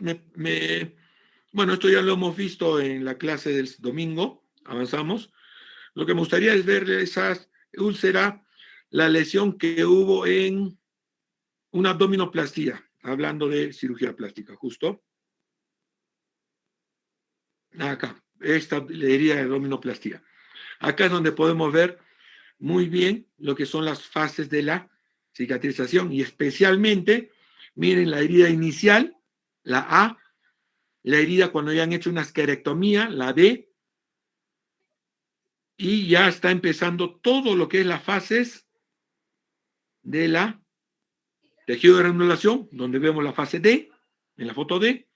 bueno, esto ya lo hemos visto en la clase del domingo, avanzamos. Lo que me gustaría es ver esas úlceras, la lesión que hubo en una abdominoplastía, hablando de cirugía plástica, justo. Acá, esta herida de abdominoplastía. Acá es donde podemos ver muy bien lo que son las fases de la cicatrización y especialmente, miren la herida inicial, la A, la herida cuando ya han hecho una esquerectomía, la B, y ya está empezando todo lo que es las fases de la tejido de granulación, donde vemos la fase D, en la foto D,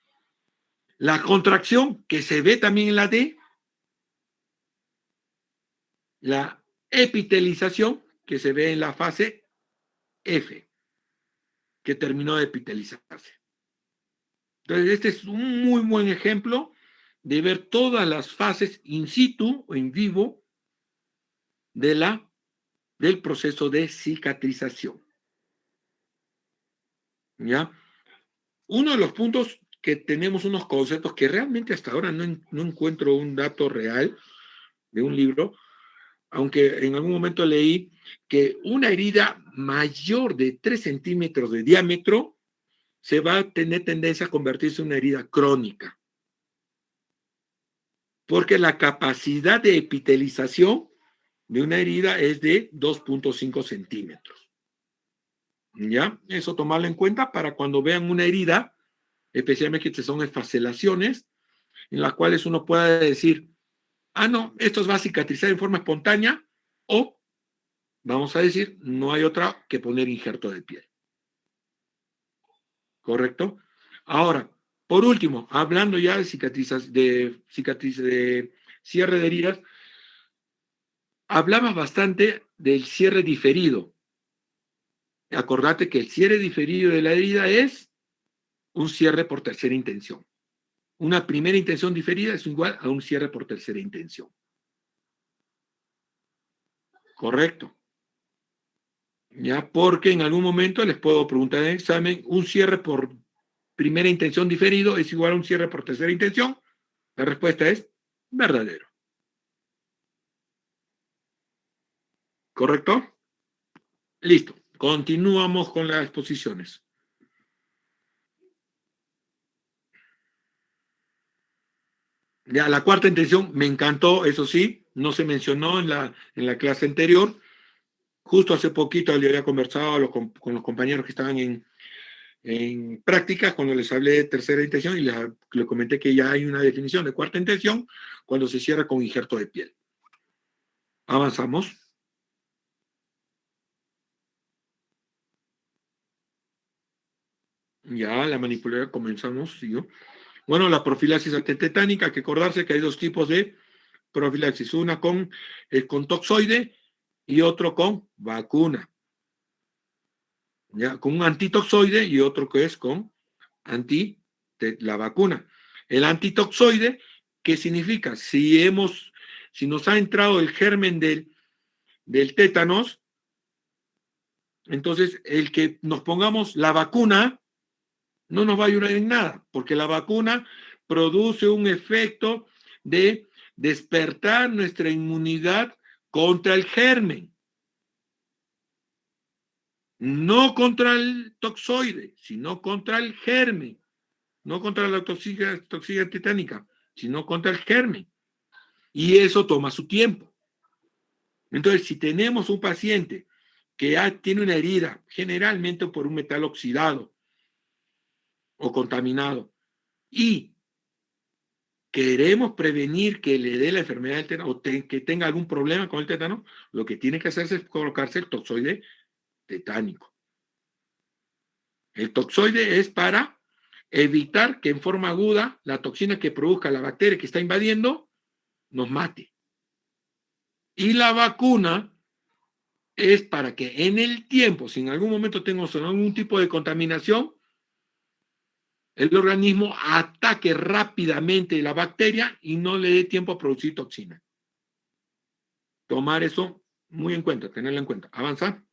la contracción, que se ve también en la D, la epitelización, que se ve en la fase F, que terminó de epitelizarse. Entonces, este es un muy buen ejemplo de ver todas las fases in situ o en vivo del proceso de cicatrización. ¿Ya? Uno de los puntos que tenemos unos conceptos que realmente hasta ahora no encuentro un dato real de un libro, aunque en algún momento leí que una herida mayor de 3 centímetros de diámetro, se va a tener tendencia a convertirse en una herida crónica. Porque la capacidad de epitelización de una herida es de 2.5 centímetros. ¿Ya? Eso tomarlo en cuenta para cuando vean una herida, especialmente que son esfacelaciones, en las cuales uno pueda decir, ah, no, esto va a cicatrizar en forma espontánea, o vamos a decir, no hay otra que poner injerto de piel. ¿Correcto? Ahora, por último, hablando ya de cicatrices, de cierre de heridas, hablaba bastante del cierre diferido. Acordate que el cierre diferido de la herida es un cierre por tercera intención. Una primera intención diferida es igual a un cierre por tercera intención. Correcto. Ya, porque en algún momento les puedo preguntar en el examen, un cierre por primera intención diferido es igual a un cierre por tercera intención. La respuesta es verdadero. ¿Correcto? Listo. Continuamos con las exposiciones. Ya, la cuarta intención me encantó, eso sí, no se mencionó en la clase anterior. Justo hace poquito le había conversado con los compañeros que estaban en prácticas cuando les hablé de tercera intención y les comenté que ya hay una definición de cuarta intención cuando se cierra con injerto de piel. Avanzamos. Ya, la manipulación comenzamos, ¿sí? Bueno, la profilaxis antitetánica, hay que acordarse que hay dos tipos de profilaxis, una con toxoide y otro con vacuna. ¿Ya? Con un antitoxoide y otro que es con la vacuna. El antitoxoide, ¿qué significa? Si nos ha entrado el germen del tétanos, entonces el que nos pongamos la vacuna no nos va a ayudar en nada, porque la vacuna produce un efecto de despertar nuestra inmunidad contra el germen. No contra el toxoide, sino contra el germen. No contra la toxina titánica, sino contra el germen. Y eso toma su tiempo. Entonces, si tenemos un paciente que tiene una herida, generalmente por un metal oxidado o contaminado, y queremos prevenir que le dé la enfermedad del tétano o que tenga algún problema con el tétano, lo que tiene que hacerse es colocarse el toxoide tetánico. El toxoide es para evitar que en forma aguda la toxina que produzca la bacteria que está invadiendo nos mate. Y la vacuna es para que en el tiempo, si en algún momento tengo algún tipo de contaminación, el organismo ataque rápidamente la bacteria y no le dé tiempo a producir toxina. Tomar eso muy en cuenta, tenerlo en cuenta. Avanza.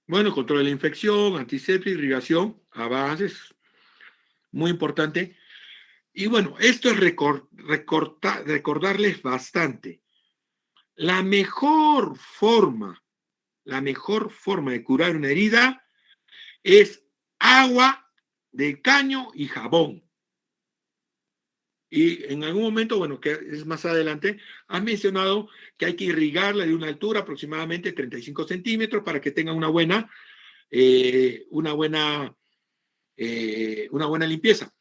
Bueno, control de la infección, antiséptica, irrigación, avances, muy importante. Y bueno, esto es recordarles bastante. La mejor forma de curar una herida es agua de caño y jabón. Y en algún momento, bueno, que es más adelante, has mencionado que hay que irrigarla de una altura aproximadamente 35 centímetros para que tenga una buena limpieza.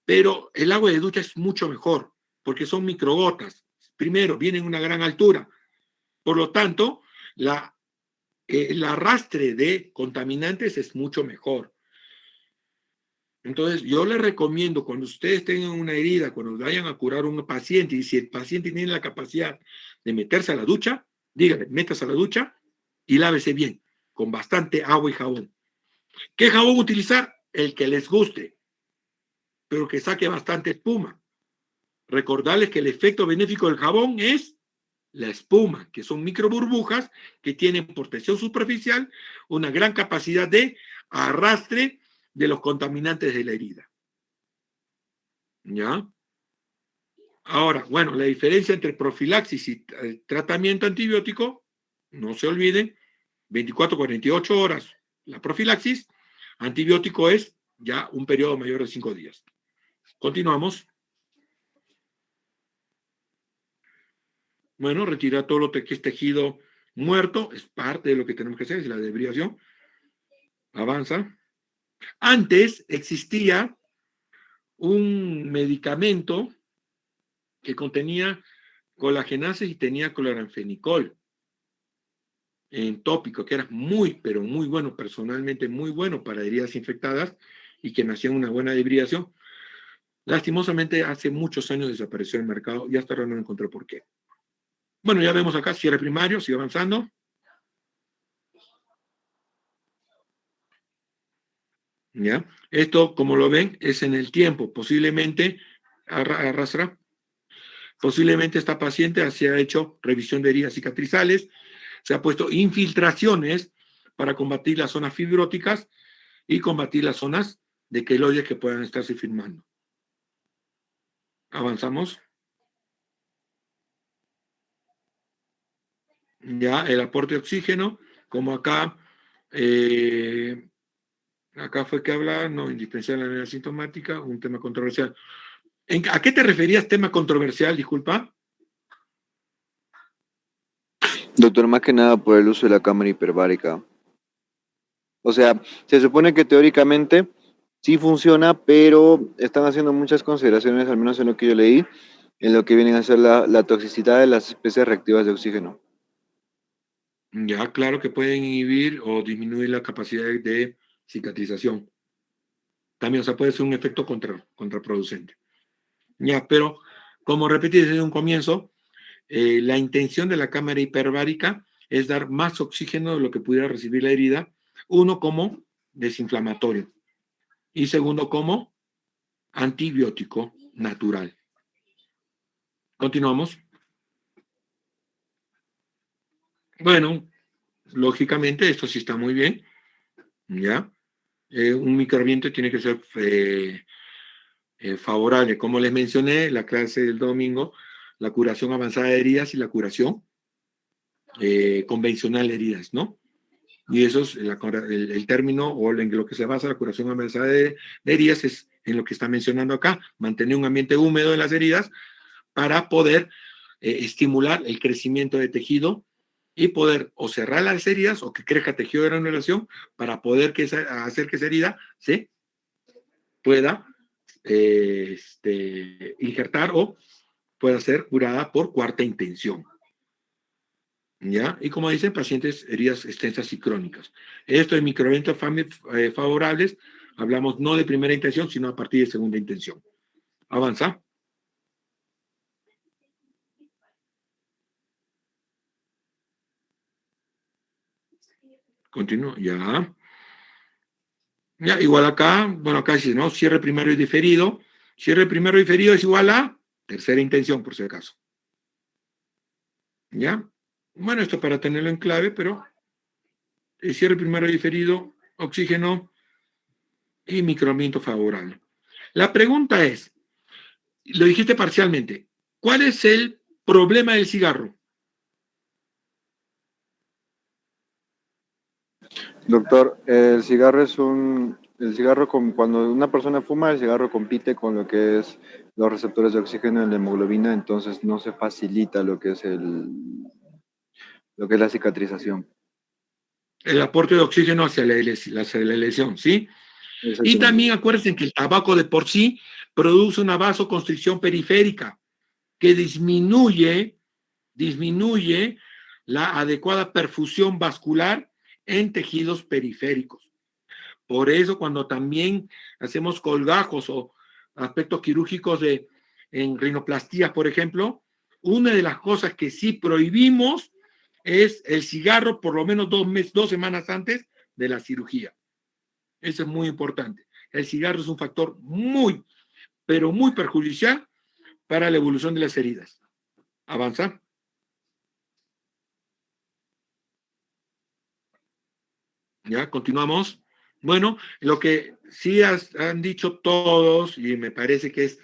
Pero el agua de ducha es mucho mejor, porque son microgotas. Primero, vienen a una gran altura. Por lo tanto, el arrastre de contaminantes es mucho mejor. Entonces, yo les recomiendo, cuando ustedes tengan una herida, cuando vayan a curar a un paciente, y si el paciente tiene la capacidad de meterse a la ducha, dígale, métase a la ducha y lávese bien, con bastante agua y jabón. ¿Qué jabón utilizar? El que les guste, pero que saque bastante espuma. Recordarles que el efecto benéfico del jabón es la espuma, que son microburbujas que tienen por presión superficial una gran capacidad de arrastre de los contaminantes de la herida. ¿Ya? Ahora, bueno, la diferencia entre profilaxis y tratamiento antibiótico, no se olviden, 24 48 horas la profilaxis, antibiótico es ya un periodo mayor de 5 días. Continuamos. Bueno, retira todo lo que es tejido muerto, es parte de lo que tenemos que hacer, es la debridación. Avanza. Antes existía un medicamento que contenía colagenasa y tenía cloranfenicol en tópico, que era muy, pero muy bueno, personalmente muy bueno para heridas infectadas y que me hacían una buena debridación. Lastimosamente, hace muchos años desapareció el mercado y hasta ahora no encontré por qué. Bueno, ya vemos acá, cierre primario, sigue avanzando. ¿Ya? Esto, como lo ven, es en el tiempo. Posiblemente, arrastra, posiblemente esta paciente se ha hecho revisión de heridas cicatrizales, se ha puesto infiltraciones para combatir las zonas fibróticas y combatir las zonas de queloides que puedan estarse firmando. Avanzamos. Ya, el aporte de oxígeno, como acá, acá fue que hablaba, no, indispensable en la manera sintomática, un tema controversial. ¿A qué te referías tema controversial, disculpa? Doctor, más que nada por el uso de la cámara hiperbárica. O sea, se supone que teóricamente sí funciona, pero están haciendo muchas consideraciones, al menos en lo que yo leí, en lo que vienen a ser la toxicidad de las especies reactivas de oxígeno. Ya, claro que pueden inhibir o disminuir la capacidad de cicatrización. También, o sea, puede ser un efecto contraproducente. Ya, pero como repetí desde un comienzo, la intención de la cámara hiperbárica es dar más oxígeno de lo que pudiera recibir la herida, uno como desinflamatorio y segundo como antibiótico natural. Continuamos. Bueno, lógicamente esto sí está muy bien, ¿ya? Un microambiente tiene que ser favorable. Como les mencioné, la clase del domingo, la curación avanzada de heridas y la curación convencional de heridas, ¿no? Y eso es el término o en lo que se basa la curación avanzada de heridas es en lo que está mencionando acá, mantener un ambiente húmedo en las heridas para poder estimular el crecimiento de tejido y poder o cerrar las heridas o que crezca tejido de granulación para poder hacer que esa herida se pueda injertar o pueda ser curada por cuarta intención. ¿Ya? Y como dicen, pacientes heridas extensas y crónicas. Esto de microeventos favorables, hablamos no de primera intención, sino a partir de segunda intención. Avanza. Continúo, ya. Ya, igual acá, bueno, acá dice, ¿no? Cierre primero y diferido. Cierre primero y diferido es igual a tercera intención, por si acaso. ¿Ya? Bueno, esto para tenerlo en clave, pero el cierre primero y diferido, oxígeno y microambiente favorable. La pregunta es, lo dijiste parcialmente, ¿cuál es el problema del cigarro? Doctor, cuando una persona fuma, el cigarro compite con lo que es los receptores de oxígeno en la hemoglobina, entonces no se facilita lo que es la cicatrización. El aporte de oxígeno hacia la lesión, ¿sí? Y también acuérdense que el tabaco de por sí produce una vasoconstricción periférica que disminuye la adecuada perfusión vascular en tejidos periféricos. Por eso cuando también hacemos colgajos o aspectos quirúrgicos en rinoplastías, por ejemplo, una de las cosas que sí prohibimos es el cigarro por lo menos 2 semanas antes de la cirugía. Eso es muy importante. El cigarro es un factor muy, pero muy perjudicial para la evolución de las heridas. Avanza. Ya, continuamos. Bueno, lo que sí han dicho todos, y me parece que es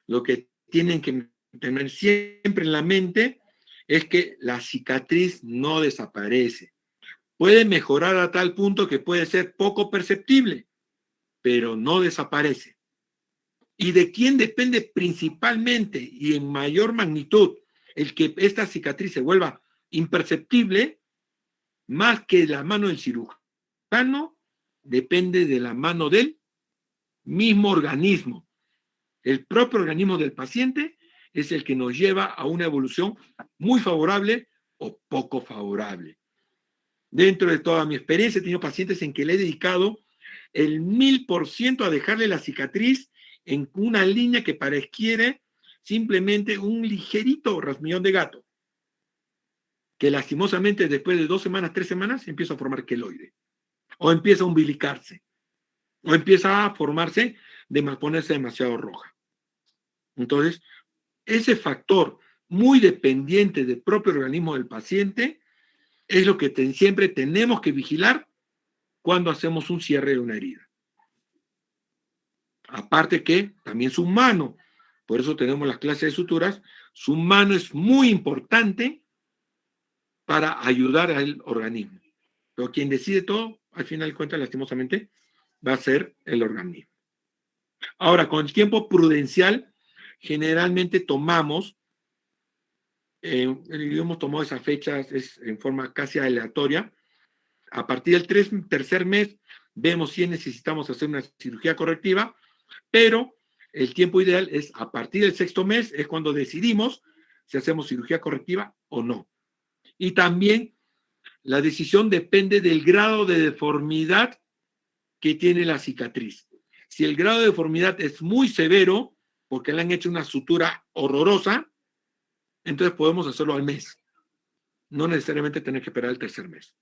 lo que tienen que tener siempre en la mente es que la cicatriz no desaparece. Puede mejorar a tal punto que puede ser poco perceptible, pero no desaparece. ¿Y de quién depende principalmente y en mayor magnitud el que esta cicatriz se vuelva imperceptible? Más que la mano del cirujano, depende de la mano del mismo organismo. El propio organismo del paciente es el que nos lleva a una evolución muy favorable o poco favorable. Dentro de toda mi experiencia he tenido pacientes en que le he dedicado el 1000% a dejarle la cicatriz en una línea que pareciera simplemente un ligerito rasmillón de gato, que lastimosamente después de 2 semanas, 3 semanas, empieza a formar queloide, o empieza a umbilicarse, o empieza a formarse, ponerse demasiado roja. Entonces, ese factor muy dependiente del propio organismo del paciente es lo que siempre tenemos que vigilar cuando hacemos un cierre de una herida. Aparte que también su mano, por eso tenemos las clases de suturas, su mano es muy importante para ayudar al organismo. Pero quien decide todo, al final de cuentas, lastimosamente, va a ser el organismo. Ahora, con el tiempo prudencial, generalmente tomamos, hemos tomado esas fechas en forma casi aleatoria. A partir del tercer mes, vemos si necesitamos hacer una cirugía correctiva, pero el tiempo ideal es a partir del 6º mes, es cuando decidimos si hacemos cirugía correctiva o no. Y también la decisión depende del grado de deformidad que tiene la cicatriz. Si el grado de deformidad es muy severo, porque le han hecho una sutura horrorosa, entonces podemos hacerlo al mes. No necesariamente tener que esperar el tercer mes.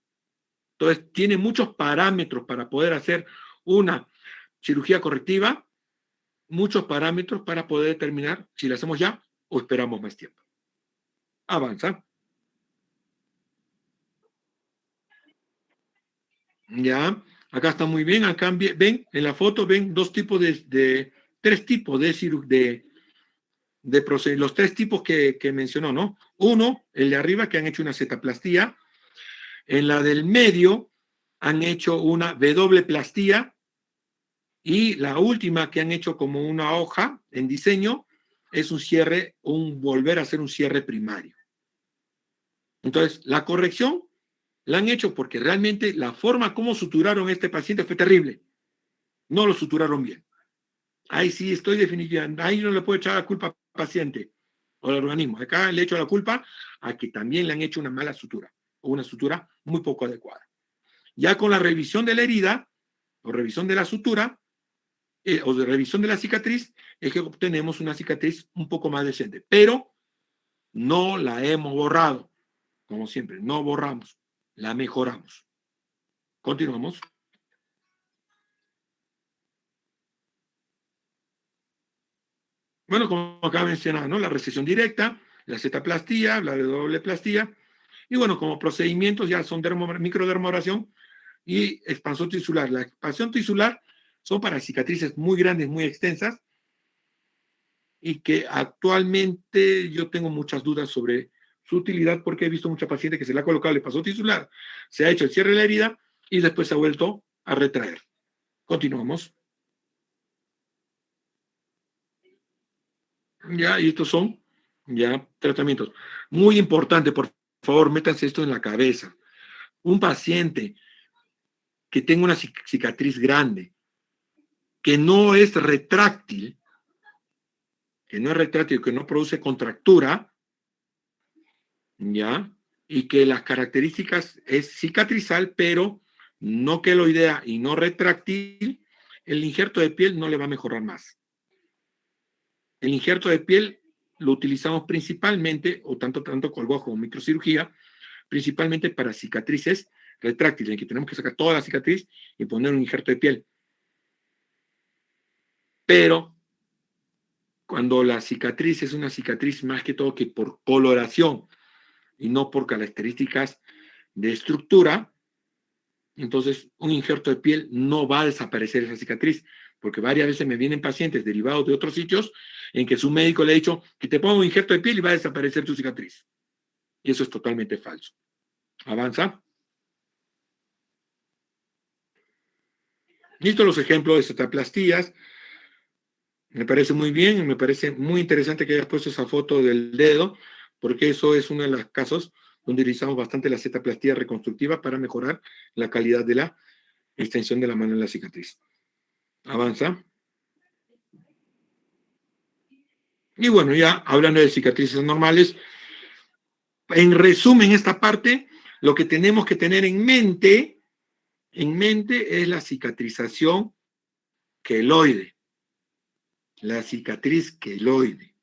Entonces, tiene muchos parámetros para poder hacer una cirugía correctiva, muchos parámetros para poder determinar si la hacemos ya o esperamos más tiempo. Avanza. Ya, acá está muy bien. Acá ven, en la foto ven tres tipos de procedimientos, los 3 tipos que mencionó, ¿no? Uno, el de arriba, que han hecho una cetaplastía. En la del medio, han hecho una W-plastía. Y la última que han hecho como una hoja en diseño es volver a hacer un cierre primario. Entonces, la corrección la han hecho porque realmente la forma como suturaron a este paciente fue terrible. No lo suturaron bien. Ahí sí estoy definitivamente, ahí no le puedo echar la culpa al paciente o al organismo. Acá le echo la culpa a que también le han hecho una mala sutura o una sutura muy poco adecuada. Ya con la revisión de la herida o revisión de la sutura, o de revisión de la cicatriz, es que obtenemos una cicatriz un poco más decente, pero no la hemos borrado, como siempre, no borramos, la mejoramos. Continuamos. Bueno, como acaba de mencionar, ¿no? La recesión directa, la cetaplastía, la W-plastía, y bueno, como procedimientos ya son microdermobración y expansión tisular. La expansión tisular son para cicatrices muy grandes, muy extensas, y que actualmente yo tengo muchas dudas sobre su utilidad porque he visto mucha paciente que se le ha colocado el expansor tisular, se ha hecho el cierre de la herida y después se ha vuelto a retraer. Continuamos. Ya, y estos son ya tratamientos. Muy importante, por favor, métanse esto en la cabeza. Un paciente que tenga una cicatriz grande, que no es retráctil, que no produce contractura, ¿ya? Y que las características es cicatrizal, pero no queloidea y no retráctil, el injerto de piel no le va a mejorar más. El injerto de piel lo utilizamos principalmente, o tanto colgado como microcirugía, principalmente para cicatrices retráctiles, en que tenemos que sacar toda la cicatriz y poner un injerto de piel. Pero cuando la cicatriz es una cicatriz más que todo que por coloración y no por características de estructura, entonces un injerto de piel no va a desaparecer esa cicatriz, porque varias veces me vienen pacientes derivados de otros sitios en que su médico le ha dicho que te pongo un injerto de piel y va a desaparecer tu cicatriz. Y eso es totalmente falso. Avanza. Listo los ejemplos de cetaplastías. Me parece muy bien y me parece muy interesante que hayas puesto esa foto del dedo, porque eso es uno de los casos donde utilizamos bastante la cetaplastía reconstructiva para mejorar la calidad de la extensión de la mano en la cicatriz. Avanza. Y bueno, ya hablando de cicatrices normales, en resumen, esta parte, lo que tenemos que tener en mente es la cicatrización queloide. La cicatriz queloide.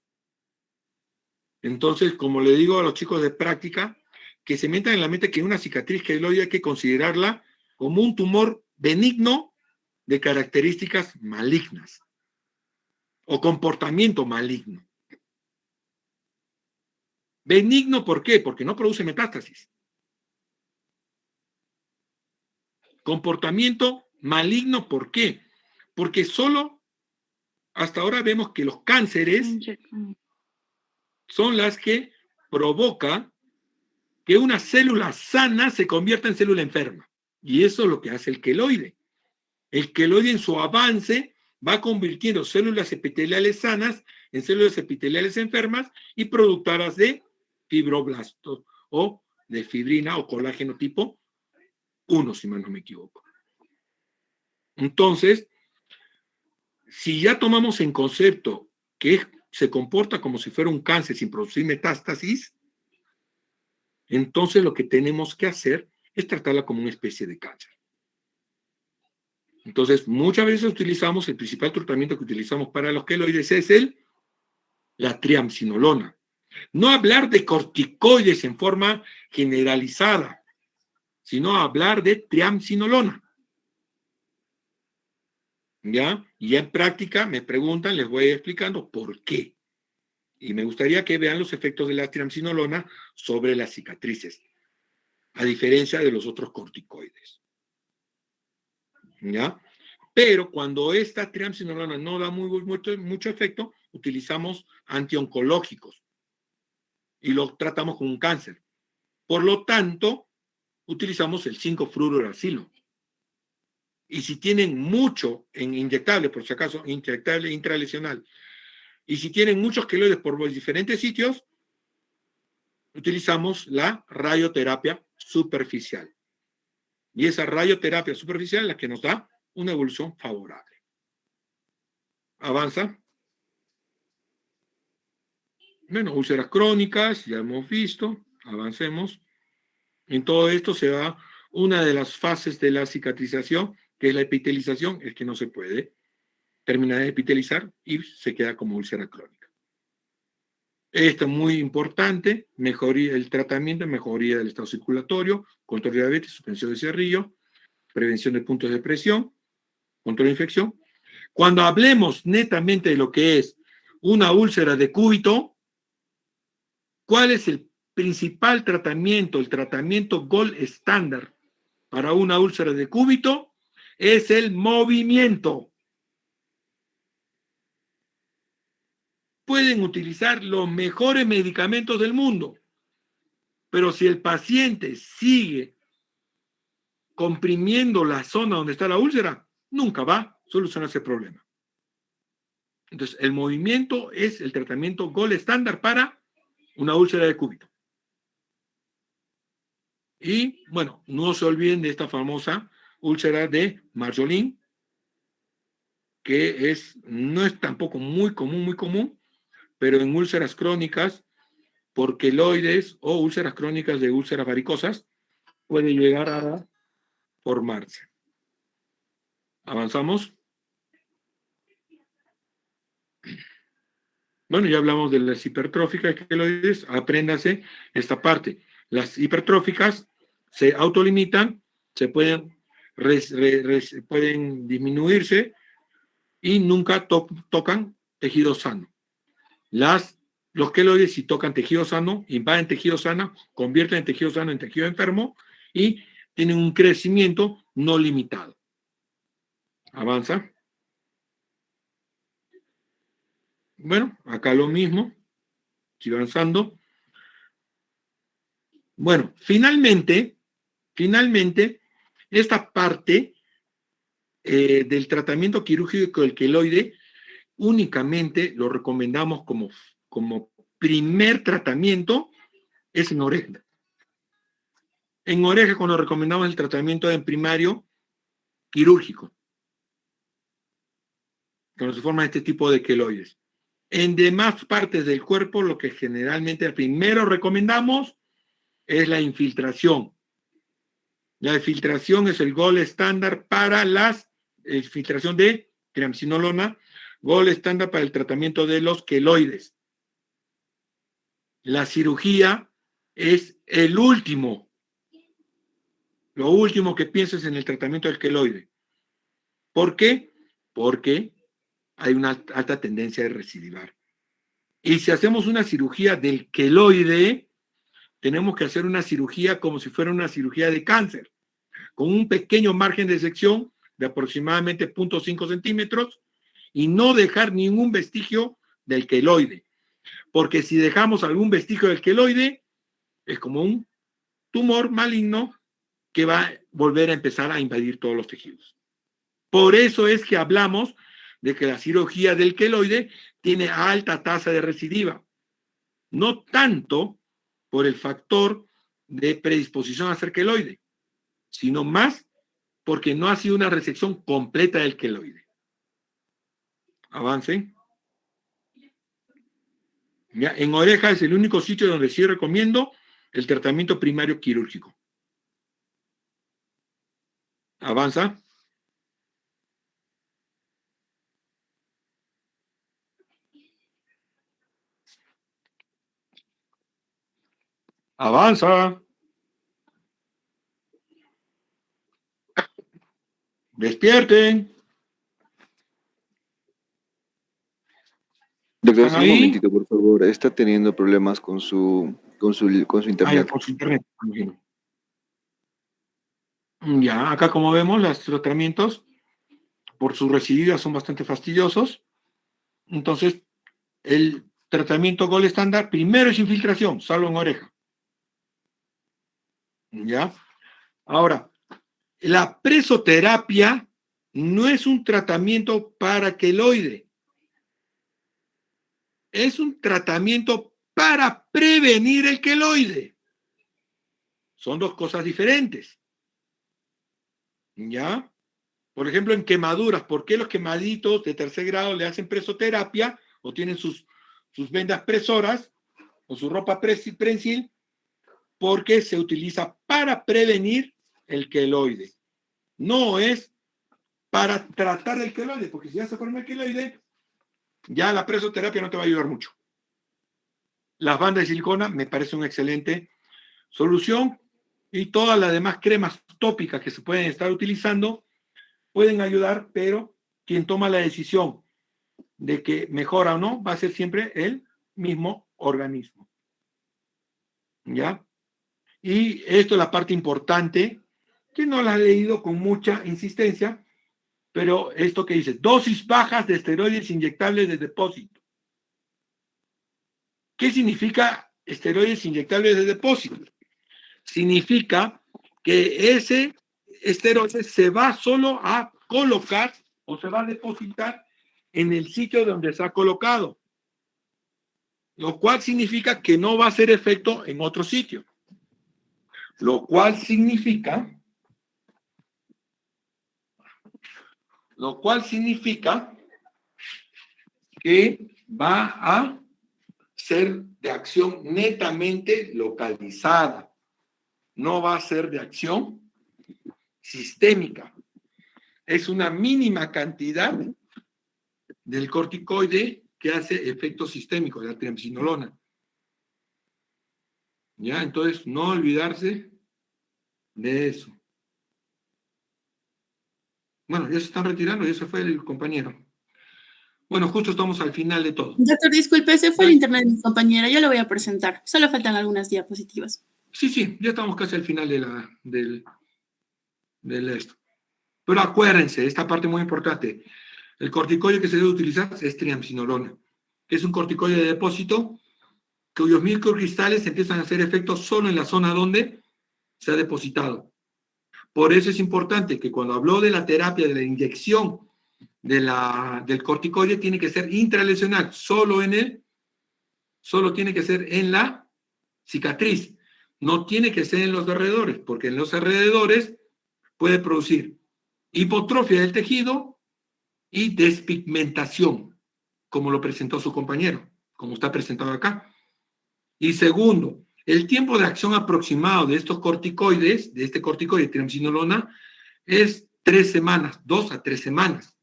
Entonces, como le digo a los chicos de práctica, que se metan en la mente que una cicatriz queloide hay que considerarla como un tumor benigno de características malignas o comportamiento maligno. Benigno, ¿por qué? Porque no produce metástasis. Comportamiento maligno, ¿por qué? Porque solo hasta ahora vemos que los cánceres son las que provocan que una célula sana se convierta en célula enferma. Y eso es lo que hace el queloide. El queloide en su avance va convirtiendo células epiteliales sanas en células epiteliales enfermas y productoras de fibroblastos o de fibrina o colágeno tipo 1, si mal no me equivoco. Entonces, si ya tomamos en concepto que se comporta como si fuera un cáncer sin producir metástasis, entonces lo que tenemos que hacer es tratarla como una especie de cáncer. Entonces, muchas veces utilizamos, el principal tratamiento que utilizamos para los queloides es la triamcinolona. No hablar de corticoides en forma generalizada, sino hablar de triamcinolona. ¿Ya? Y ya en práctica me preguntan, les voy explicando por qué. Y me gustaría que vean los efectos de la triamcinolona sobre las cicatrices, a diferencia de los otros corticoides. ¿Ya? Pero cuando esta triamcinolona no da mucho efecto, utilizamos antioncológicos y lo tratamos con un cáncer. Por lo tanto, utilizamos el 5-fluorouracilo. Y si tienen mucho en inyectable, por si acaso, inyectable intralesional, y si tienen muchos queloides por diferentes sitios, utilizamos la radioterapia superficial. Y esa radioterapia superficial es la que nos da una evolución favorable. Avanza. Bueno, úlceras crónicas, ya hemos visto. Avancemos. En todo esto se da una de las fases de la cicatrización, que es la epitelización, es que no se puede terminar de epitelizar y se queda como úlcera crónica. Esto es muy importante, mejoría el tratamiento, mejoría del estado circulatorio, control de diabetes, suspensión de Cerrillo, prevención de puntos de presión, control de infección. Cuando hablemos netamente de lo que es una úlcera de cúbito, ¿cuál es el principal tratamiento, el tratamiento gold estándar para una úlcera de cúbito? Es el movimiento. Pueden utilizar los mejores medicamentos del mundo, pero si el paciente sigue comprimiendo la zona donde está la úlcera, nunca va a solucionar ese problema. Entonces, el movimiento es el tratamiento gold estándar para una úlcera de cúbito. Y, bueno, no se olviden de esta famosa úlcera de Marjolin, que no es tampoco muy común, pero en úlceras crónicas por queloides o úlceras crónicas de úlceras varicosas puede llegar a formarse. ¿Avanzamos? Bueno, ya hablamos de las hipertróficas queloides. Apréndase esta parte. Las hipertróficas se autolimitan, se pueden disminuirse y nunca tocan tejido sano. Los queloides, si tocan tejido sano, invaden tejido sano, convierten el tejido sano en tejido enfermo y tienen un crecimiento no limitado. Avanza. Bueno, acá lo mismo. Sigo avanzando. Bueno, finalmente, esta parte del tratamiento quirúrgico del queloide únicamente lo recomendamos como primer tratamiento es en oreja. En oreja cuando recomendamos el tratamiento en primario quirúrgico, cuando se forman este tipo de queloides. En demás partes del cuerpo, lo que generalmente primero recomendamos es la infiltración. La infiltración es el gold estándar para la infiltración de triamcinolona, gold estándar para el tratamiento de los queloides. La cirugía es el último, lo último que pienses en el tratamiento del queloide. ¿Por qué? Porque hay una alta tendencia de recidivar. Y si hacemos una cirugía del queloide, tenemos que hacer una cirugía como si fuera una cirugía de cáncer, con un pequeño margen de sección de aproximadamente 0.5 centímetros y no dejar ningún vestigio del queloide. Porque si dejamos algún vestigio del queloide, es como un tumor maligno que va a volver a empezar a invadir todos los tejidos. Por eso es que hablamos de que la cirugía del queloide tiene alta tasa de recidiva. No tanto por el factor de predisposición a hacer queloide, sino más porque no ha sido una resección completa del queloide. Avancen. Ya, en oreja es el único sitio donde sí recomiendo el tratamiento primario quirúrgico. Avanza. Avanza. Despierten. Doctor, ¿Están un ahí? momentito, por favor. Está teniendo problemas con su internet. Por su internet. Imagino. Ya, acá como vemos, los tratamientos por su residuos son bastante fastidiosos. Entonces, el tratamiento gold estándar primero es infiltración, salvo en oreja. ¿Ya? Ahora, la presoterapia no es un tratamiento para queloide. Es un tratamiento para prevenir el queloide. Son dos cosas diferentes. ¿Ya? Por ejemplo, en quemaduras, ¿por qué los quemaditos de tercer grado le hacen presoterapia o tienen sus vendas presoras o su ropa prensil? Porque se utiliza para prevenir el queloide. No es para tratar el queloide, porque si ya se forma el queloide, ya la presoterapia no te va a ayudar mucho. Las bandas de silicona me parece una excelente solución y todas las demás cremas tópicas que se pueden estar utilizando pueden ayudar, pero quien toma la decisión de que mejora o no va a ser siempre el mismo organismo. ¿Ya? Y esto es la parte importante, que no la he leído con mucha insistencia, pero esto que dice, dosis bajas de esteroides inyectables de depósito. ¿Qué significa esteroides inyectables de depósito? Significa que ese esteroide se va solo a colocar o se va a depositar en el sitio donde se ha colocado, lo cual significa que no va a hacer efecto en otro sitio, lo cual significa que va a ser de acción netamente localizada, no va a ser de acción sistémica. Es una mínima cantidad del corticoide que hace efecto sistémico, de la triamcinolona. ¿Ya? Entonces, no olvidarse de eso. Bueno, ya se están retirando y ese fue el compañero. Bueno, justo estamos al final de todo. Doctor, disculpe, ese fue el internet de mi compañera, yo lo voy a presentar. Solo faltan algunas diapositivas. Sí, ya estamos casi al final del esto. Pero acuérdense, esta parte muy importante. El corticoide que se debe utilizar es triamcinolona. que es un corticoide de depósito, cuyos microcristales empiezan a hacer efecto solo en la zona donde se ha depositado. Por eso es importante que cuando habló de la terapia, de la inyección del corticoide, tiene que ser intralesional, solo tiene que ser en la cicatriz, no tiene que ser en los alrededores, porque en los alrededores puede producir hipotrofia del tejido y despigmentación, como lo presentó su compañero, como está presentado acá. Y segundo, el tiempo de acción aproximado de estos corticoides, de este corticoide triamcinolona, es 3 semanas, 2 a 3 semanas.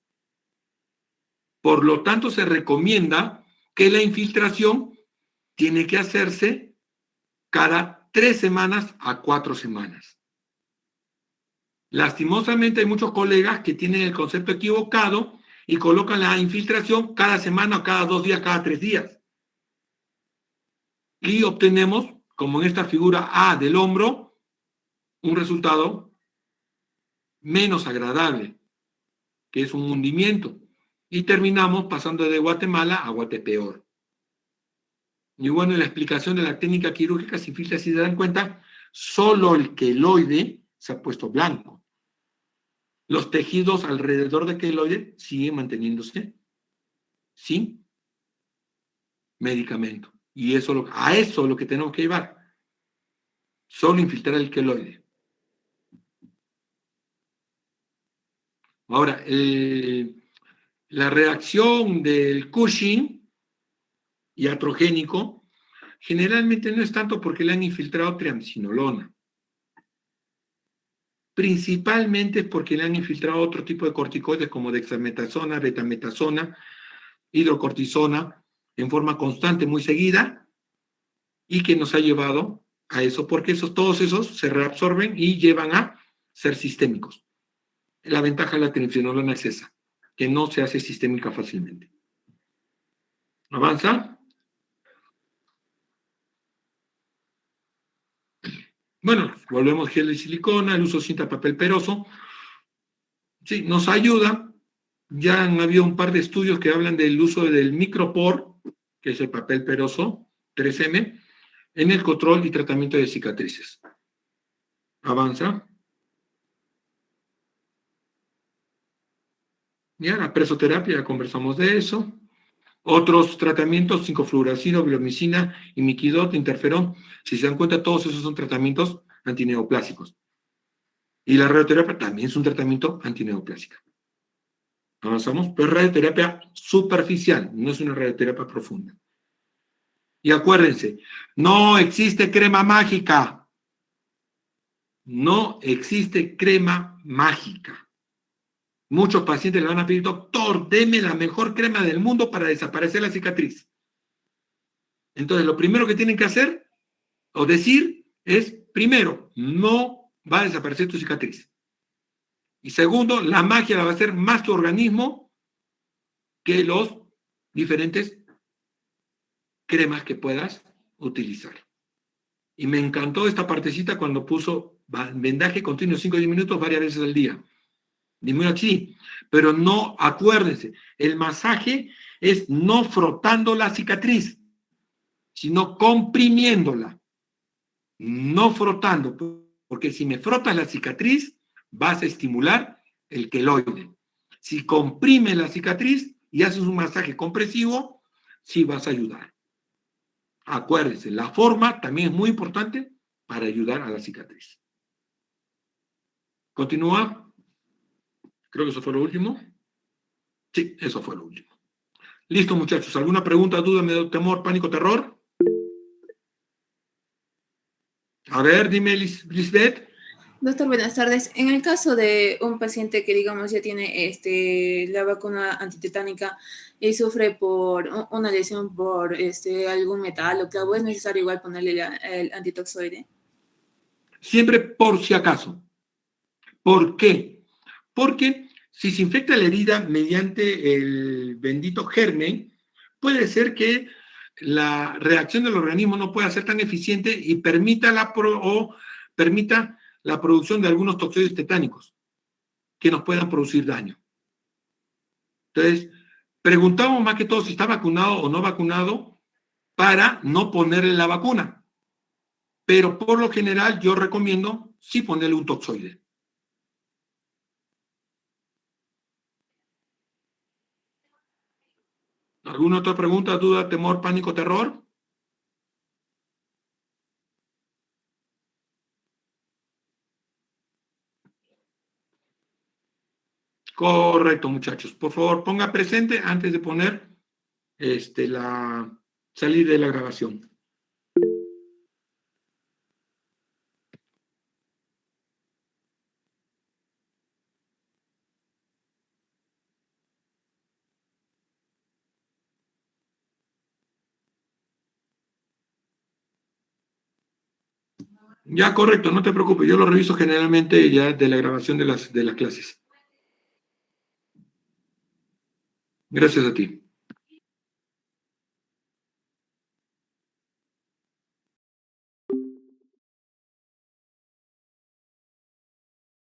Por lo tanto, se recomienda que la infiltración tiene que hacerse cada 3 semanas a 4 semanas. Lastimosamente hay muchos colegas que tienen el concepto equivocado y colocan la infiltración cada semana o cada 2 días, cada 3 días. Y obtenemos, como en esta figura A del hombro, un resultado menos agradable, que es un hundimiento. Y terminamos pasando de Guatemala a Guatepeor. Y bueno, en la explicación de la técnica quirúrgica sin filtros, si se dan cuenta, solo el queloide se ha puesto blanco. Los tejidos alrededor del queloide siguen manteniéndose sin medicamento. Y a eso es lo que tenemos que llevar. Solo infiltrar el queloide. Ahora, la reacción del Cushing iatrogénico generalmente no es tanto porque le han infiltrado triamcinolona. Principalmente es porque le han infiltrado otro tipo de corticoides como dexametasona, betametasona, hidrocortisona, en forma constante, muy seguida, y que nos ha llevado a eso, porque todos esos se reabsorben y llevan a ser sistémicos. La ventaja de la triamcinolona es esa, que no se hace sistémica fácilmente. ¿Avanza? Bueno, volvemos gel de silicona, el uso de cinta papel peroso. Sí, nos ayuda. Ya han habido un par de estudios que hablan del uso del micropor, que es el papel peroso, 3M, en el control y tratamiento de cicatrices. Avanza. Ya, la presoterapia, ya conversamos de eso. Otros tratamientos, 5-fluoracilo, vilomicina, imiquidot, interferón. Si se dan cuenta, todos esos son tratamientos antineoplásicos. Y la radioterapia también es un tratamiento antineoplásica. Avanzamos, pero es radioterapia superficial, no es una radioterapia profunda. Y acuérdense, no existe crema mágica. No existe crema mágica. Muchos pacientes le van a pedir, doctor, deme la mejor crema del mundo para desaparecer la cicatriz. Entonces, lo primero que tienen que hacer o decir es, primero, no va a desaparecer tu cicatriz. Y segundo, la magia la va a hacer más tu organismo que los diferentes cremas que puedas utilizar. Y me encantó esta partecita cuando puso vendaje continuo 5 o 10 minutos varias veces al día. Dime así, pero no, acuérdense, el masaje es no frotando la cicatriz, sino comprimiéndola, no frotando, porque si me frotas la cicatriz, vas a estimular el queloide. Si comprimes la cicatriz y haces un masaje compresivo, sí vas a ayudar. Acuérdense, la forma también es muy importante para ayudar a la cicatriz. Continúa. Creo que eso fue lo último. Sí, eso fue lo último. Listo, muchachos. ¿Alguna pregunta, duda, miedo, temor, pánico, terror? A ver, dime, Lisbeth. Doctor, buenas tardes. En el caso de un paciente que, digamos, ya tiene la vacuna antitetánica y sufre por una lesión por algún metal o clavo, ¿es necesario igual ponerle el antitoxoide? Siempre por si acaso. ¿Por qué? Porque si se infecta la herida mediante el bendito germen, puede ser que la reacción del organismo no pueda ser tan eficiente y permita la producción de algunos toxoides tetánicos que nos puedan producir daño. Entonces, Preguntamos más que todo si está vacunado o no vacunado para no ponerle la vacuna. Pero por lo general yo recomiendo sí ponerle un toxoide. ¿Alguna otra pregunta, duda, temor, pánico, terror? Correcto, muchachos. Por favor, ponga presente antes de poner salir de la grabación. Ya, correcto, no te preocupes. Yo lo reviso generalmente ya de la grabación de las clases. Gracias a ti.